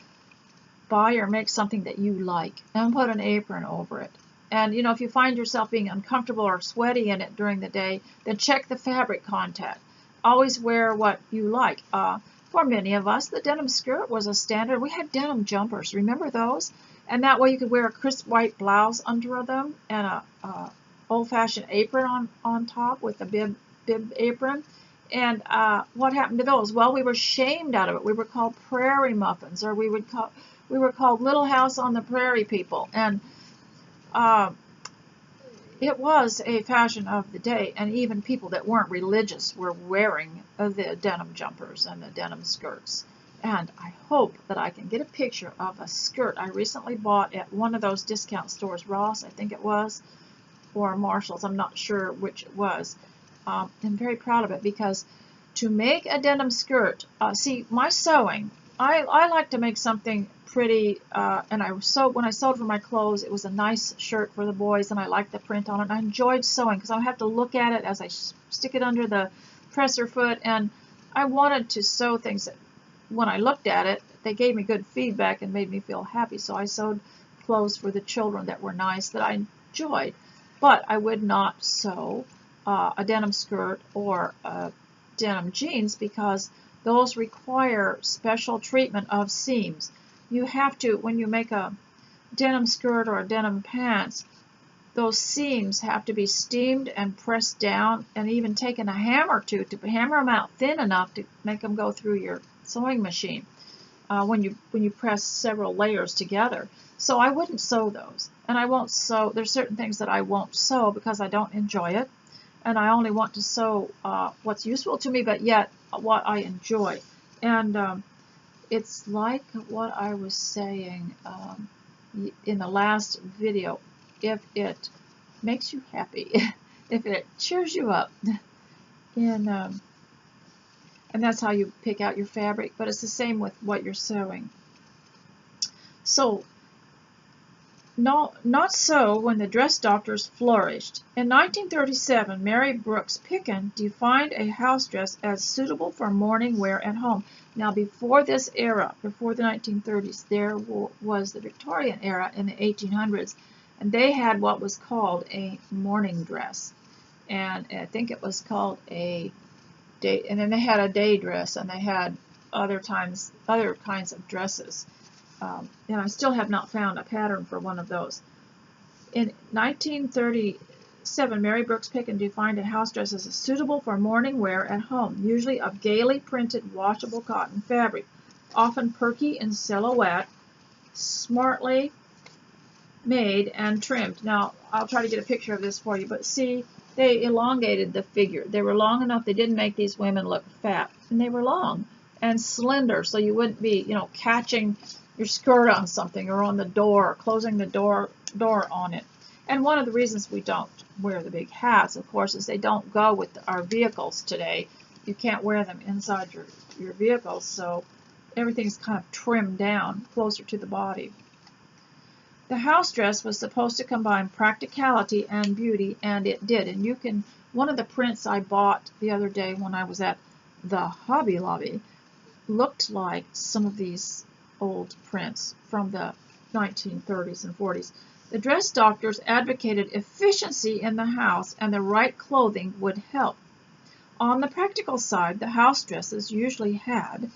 [SPEAKER 1] buy or make something that you like and put an apron over it. And, you know, if you find yourself being uncomfortable or sweaty in it during the day, then check the fabric content. Always wear what you like. For many of us, the denim skirt was a standard. We had denim jumpers. Remember those? And that way you could wear a crisp white blouse under them and a old-fashioned apron on top with a bib apron. And what happened to those? Well, we were shamed out of it. We were called prairie muffins, or we were called Little House on the Prairie people. And it was a fashion of the day, and even people that weren't religious were wearing the denim jumpers and the denim skirts. And I hope that I can get a picture of a skirt I recently bought at one of those discount stores, Ross, I think it was, or Marshall's, I'm not sure which it was. I'm very proud of it, because to make a denim skirt, see, my sewing, I like to make something pretty, and when I sewed for my clothes, it was a nice shirt for the boys, and I liked the print on it. I enjoyed sewing because I have to look at it as I stick it under the presser foot, and I wanted to sew things that, when I looked at it, they gave me good feedback and made me feel happy. So I sewed clothes for the children that were nice, that I enjoyed. But I would not sew a denim skirt or denim jeans, because those require special treatment of seams. You have to, when you make a denim skirt or a denim pants, those seams have to be steamed and pressed down, and even taken a hammer to hammer them out thin enough to make them go through your sewing machine when you press several layers together. So I wouldn't sew those, and I won't sew. There's certain things that I won't sew because I don't enjoy it, and I only want to sew what's useful to me, but yet what I enjoy. And it's like what I was saying in the last video. If it makes you happy, if it cheers you up, and that's how you pick out your fabric. But it's the same with what you're sewing. So, not so when the dress doctors flourished. In 1937, Mary Brooks Picken defined a house dress as suitable for morning wear at home. Now, before this era, before the 1930s, there was the Victorian era in the 1800s, and they had what was called a morning dress, and I think it was called a day, and then they had a day dress, and they had other kinds of dresses. And I still have not found a pattern for one of those. In 1937, Mary Brooks Picken defined a house dress as suitable for morning wear at home, usually of gaily printed washable cotton fabric, often perky in silhouette, smartly made and trimmed. Now, I'll try to get a picture of this for you, but see, they elongated the figure. They were long enough. They didn't make these women look fat, and they were long and slender, so you wouldn't be, catching your skirt on something, or on the door, or closing the door on it. And one of the reasons we don't wear the big hats, of course, is they don't go with our vehicles today. You can't wear them inside your vehicles, so everything's kind of trimmed down closer to the body. The house dress was supposed to combine practicality and beauty, and it did. And one of the prints I bought the other day when I was at the Hobby Lobby looked like some of these old prints from the 1930s and 40s. The dress doctors advocated efficiency in the house, and the right clothing would help. On the practical side, the house dresses usually had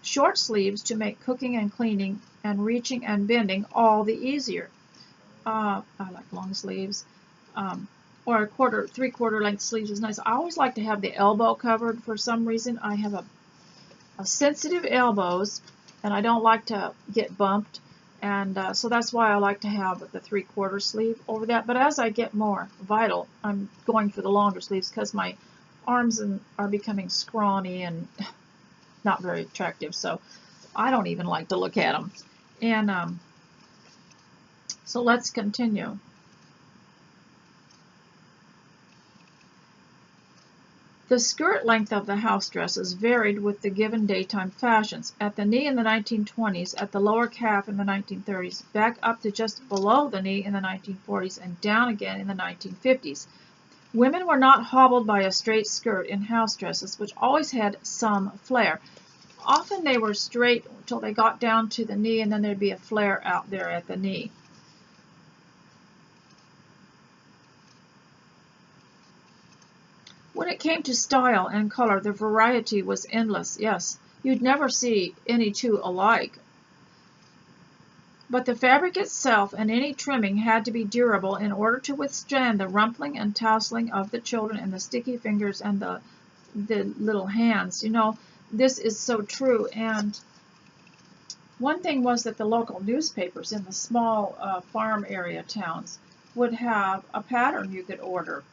[SPEAKER 1] short sleeves to make cooking and cleaning and reaching and bending all the easier. I like long sleeves, or three-quarter length sleeves is nice. I always like to have the elbow covered for some reason. I have a sensitive elbows, and I don't like to get bumped, and so that's why I like to have the three-quarter sleeve over that. But as I get more vital, I'm going for the longer sleeves because my arms are becoming scrawny and not very attractive, so I don't even like to look at them. And so let's continue. The skirt length of the house dresses varied with the given daytime fashions. At the knee in the 1920s, at the lower calf in the 1930s, back up to just below the knee in the 1940s, and down again in the 1950s. Women were not hobbled by a straight skirt in house dresses, which always had some flare. Often they were straight until they got down to the knee, and then there'd be a flare out there at the knee. When it came to style and color, the variety was endless. Yes, You'd never see any two alike. But the fabric itself and any trimming had to be durable in order to withstand the rumpling and tousling of the children and the sticky fingers and the little hands. You know, this is so true. And one thing was that the local newspapers in the small farm area towns would have a pattern you could order.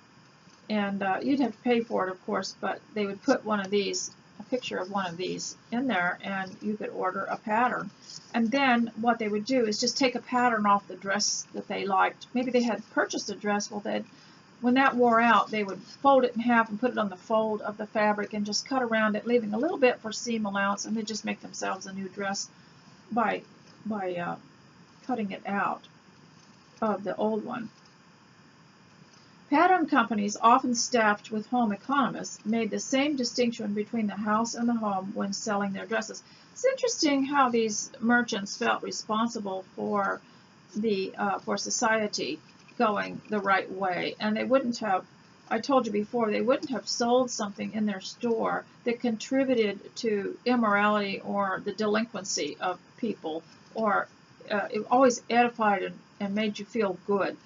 [SPEAKER 1] And you'd have to pay for it, of course, but they would put one of these, a picture of one of these in there, and you could order a pattern. And then what they would do is just take a pattern off the dress that they liked. Maybe they had purchased a dress, well, when that wore out, they would fold it in half and put it on the fold of the fabric and just cut around it, leaving a little bit for seam allowance, and they'd just make themselves a new dress by cutting it out of the old one. Pattern companies, often staffed with home economists, made the same distinction between the house and the home when selling their dresses. It's interesting how these merchants felt responsible for society going the right way, and they wouldn't have, I told you before, they wouldn't have sold something in their store that contributed to immorality or the delinquency of people, or it always edified and made you feel good.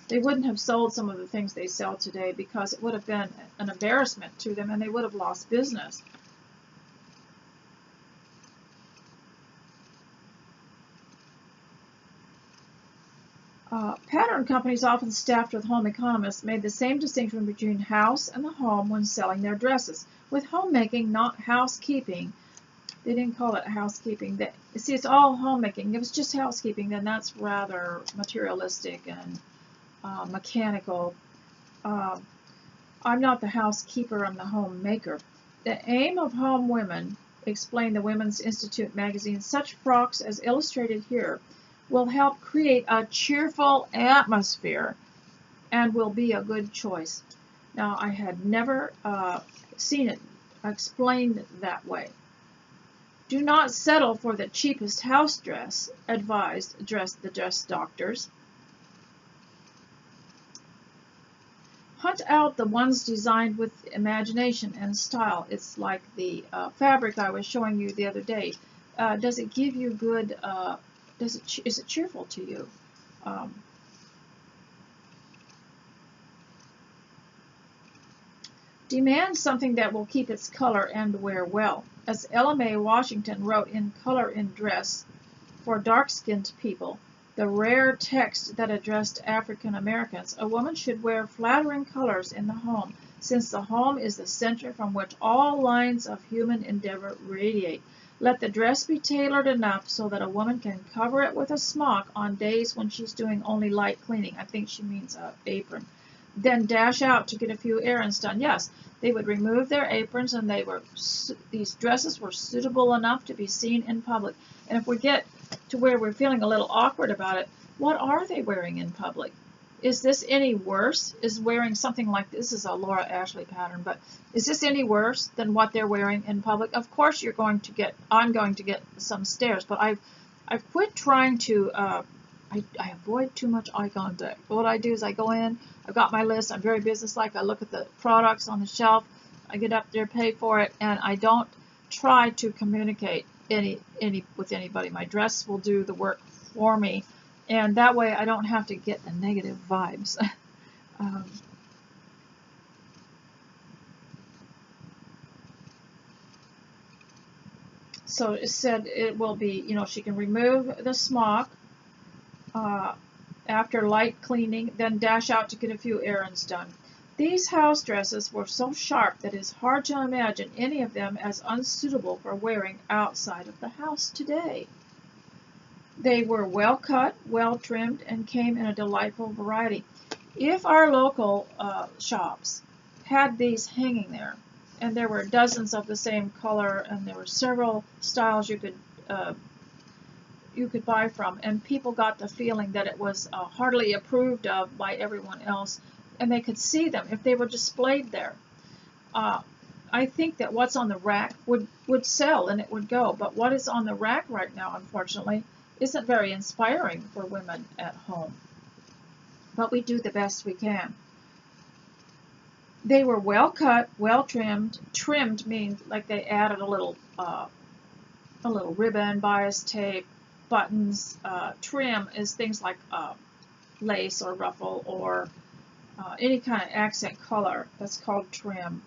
[SPEAKER 1] They wouldn't have sold some of the things they sell today because it would have been an embarrassment to them and they would have lost business. Pattern companies, often staffed with home economists, made the same distinction between house and the home when selling their dresses. With homemaking, not housekeeping, they didn't call it housekeeping. See, it's all homemaking. If it's just housekeeping, then that's rather materialistic and mechanical. I'm not the housekeeper, I'm the homemaker. The aim of Home Women, explained the Women's Institute magazine, such frocks as illustrated here will help create a cheerful atmosphere and will be a good choice. Now, I had never seen it explained that way. Do not settle for the cheapest house dress, advised the dress doctors. Hunt out the ones designed with imagination and style. It's like the fabric I was showing you the other day. Does it give you good, is it cheerful to you? Demand something that will keep its color and wear well. As Ella Mae Washington wrote in Color in Dress for dark-skinned people, the rare text that addressed African Americans, a woman should wear flattering colors in the home, since the home is the center from which all lines of human endeavor radiate. Let the dress be tailored enough so that a woman can cover it with a smock on days when she's doing only light cleaning. I think she means an apron. Then dash out to get a few errands done. Yes, they would remove their aprons, and these dresses were suitable enough to be seen in public. And if we get to where we're feeling a little awkward about it, what are they wearing in public? Is this any worse? Is wearing something like this is a Laura Ashley pattern, but is this any worse than what they're wearing in public? Of course I'm going to get some stares, but I've quit trying to I avoid too much eye contact. What I do is I go in, I've got my list, I'm very businesslike, I look at the products on the shelf, I get up there, pay for it, and I don't try to communicate with anybody. My dress will do the work for me, and that way I don't have to get the negative vibes. So it said it will be, she can remove the smock after light cleaning, then dash out to get a few errands done. These house dresses were so sharp that it is hard to imagine any of them as unsuitable for wearing outside of the house today. They were well cut, well trimmed, and came in a delightful variety. If our local shops had these hanging there, and there were dozens of the same color, and there were several styles you could buy from, and people got the feeling that it was heartily approved of by everyone else, and they could see them if they were displayed there. I think that what's on the rack would sell and it would go, but what is on the rack right now, unfortunately, isn't very inspiring for women at home. But we do the best we can. They were well cut, well trimmed. Trimmed means like they added a little ribbon, bias tape, buttons. Trim is things like lace or ruffle or any kind of accent color. That's called trim.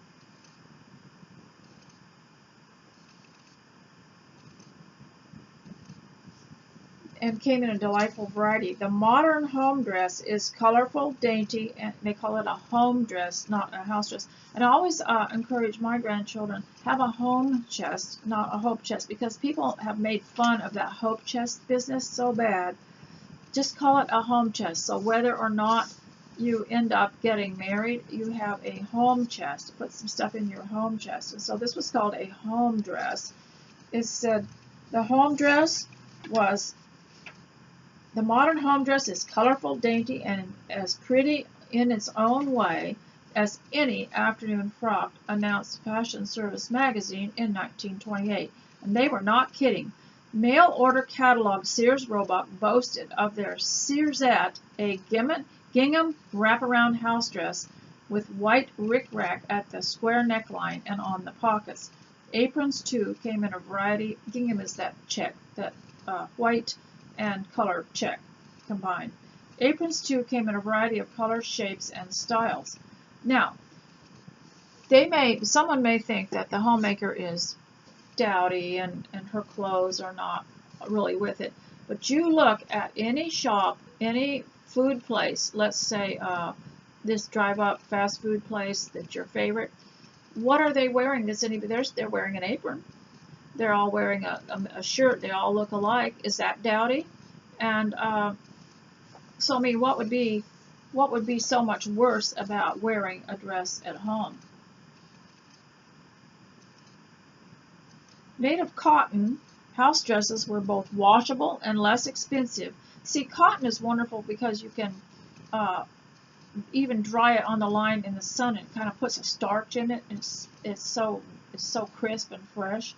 [SPEAKER 1] And came in a delightful variety. The modern home dress is colorful, dainty, and they call it a home dress, not a house dress. And I always encourage my grandchildren, have a home chest, not a hope chest, because people have made fun of that hope chest business so bad. Just call it a home chest. So whether or not you end up getting married, you have a home chest. Put some stuff in your home chest. And so this was called a home dress. It said the home dress was the modern home dress is colorful, dainty, and as pretty in its own way as any afternoon frock, announced Fashion Service magazine in 1928. And they were not kidding. Mail order catalog Sears Roebuck boasted of their Searsette, a gingham wraparound house dress with white rickrack at the square neckline and on the pockets. Aprons, too, came in a variety. Gingham is that check, that white and color check combined. Aprons, too, came in a variety of colors, shapes, and styles. Now, someone may think that the homemaker is dowdy and her clothes are not really with it. But you look at any shop, any food place, let's say this drive-up fast food place that's your favorite, what are they wearing? They're wearing an apron. They're all wearing a shirt. They all look alike. Is that dowdy? And so, I mean, what would be so much worse about wearing a dress at home? Made of cotton, house dresses were both washable and less expensive. See, cotton is wonderful because you can even dry it on the line in the sun. It kind of puts a starch in it, and it's so crisp and fresh.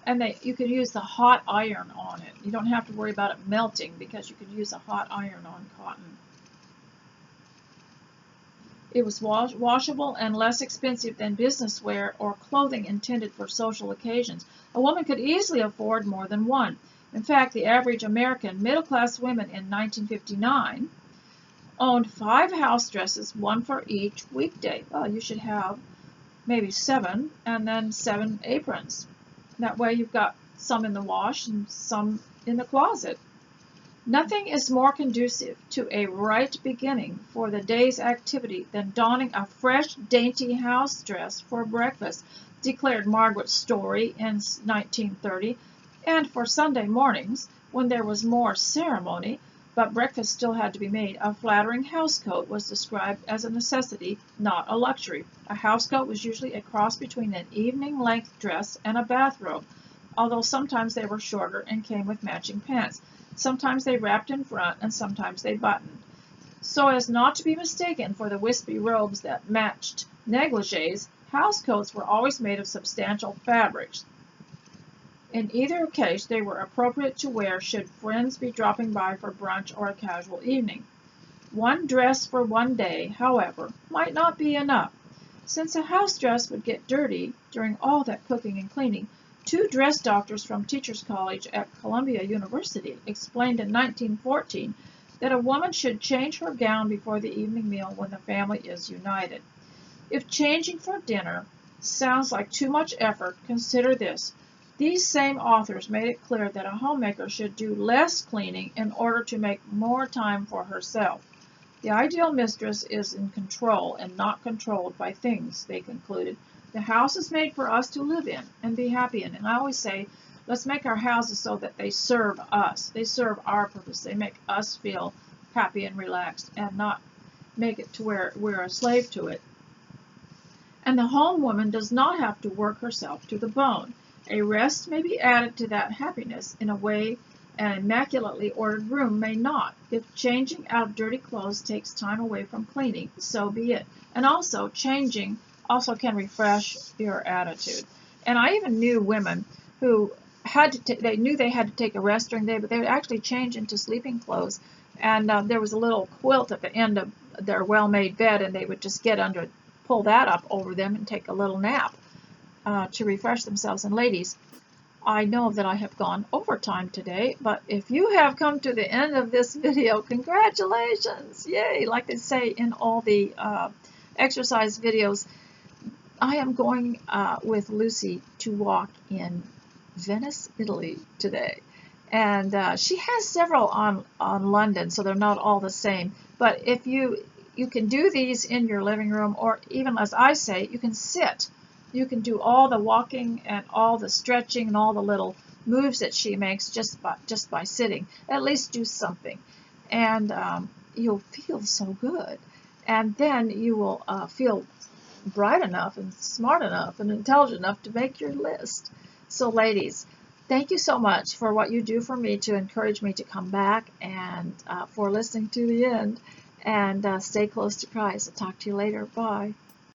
[SPEAKER 1] And you can use the hot iron on it. You don't have to worry about it melting because you can use a hot iron on cotton. It was washable and less expensive than business wear or clothing intended for social occasions. A woman could easily afford more than one. In fact, the average American middle-class woman in 1959 owned 5 house dresses, one for each weekday. Well, you should have maybe 7, and then 7 aprons. That way you've got some in the wash and some in the closet. Nothing is more conducive to a right beginning for the day's activity than donning a fresh, dainty house dress for breakfast, declared Margaret Story in 1930, and for Sunday mornings, when there was more ceremony, but breakfast still had to be made, a flattering housecoat was described as a necessity, not a luxury. A housecoat was usually a cross between an evening-length dress and a bathrobe, although sometimes they were shorter and came with matching pants. Sometimes they wrapped in front, and sometimes they buttoned. So as not to be mistaken for the wispy robes that matched negligées, housecoats were always made of substantial fabrics. In either case, they were appropriate to wear should friends be dropping by for brunch or a casual evening. One dress for one day, however, might not be enough. Since a house dress would get dirty during all that cooking and cleaning, 2 dress doctors from Teachers College at Columbia University explained in 1914 that a woman should change her gown before the evening meal when the family is united. If changing for dinner sounds like too much effort, consider this. These same authors made it clear that a homemaker should do less cleaning in order to make more time for herself. The ideal mistress is in control and not controlled by things, they concluded. The house is made for us to live in and be happy in. And I always say, let's make our houses so that they serve us. They serve our purpose. They make us feel happy and relaxed and not make it to where we're a slave to it. And the home woman does not have to work herself to the bone. A rest may be added to that happiness in a way an immaculately ordered room may not. If changing out of dirty clothes takes time away from cleaning, so be it. And also, changing also can refresh your attitude. And I even knew women who they knew they had to take a rest during the day, but they would actually change into sleeping clothes. And there was a little quilt at the end of their well-made bed, and they would just get under it, pull that up over them and take a little nap to refresh themselves. And ladies, I know that I have gone overtime today, but if you have come to the end of this video, congratulations! Yay! Like they say in all the exercise videos, I am going with Lucy to walk in Venice, Italy today. And she has several on London, so they're not all the same. But if you can do these in your living room, or even as I say, you can sit. You can do all the walking and all the stretching and all the little moves that she makes just by sitting. At least do something, and you'll feel so good. And then you will feel bright enough and smart enough and intelligent enough to make your list. So ladies, thank you so much for what you do for me to encourage me to come back, and for listening to the end. And stay close to Christ. I'll talk to you later. Bye.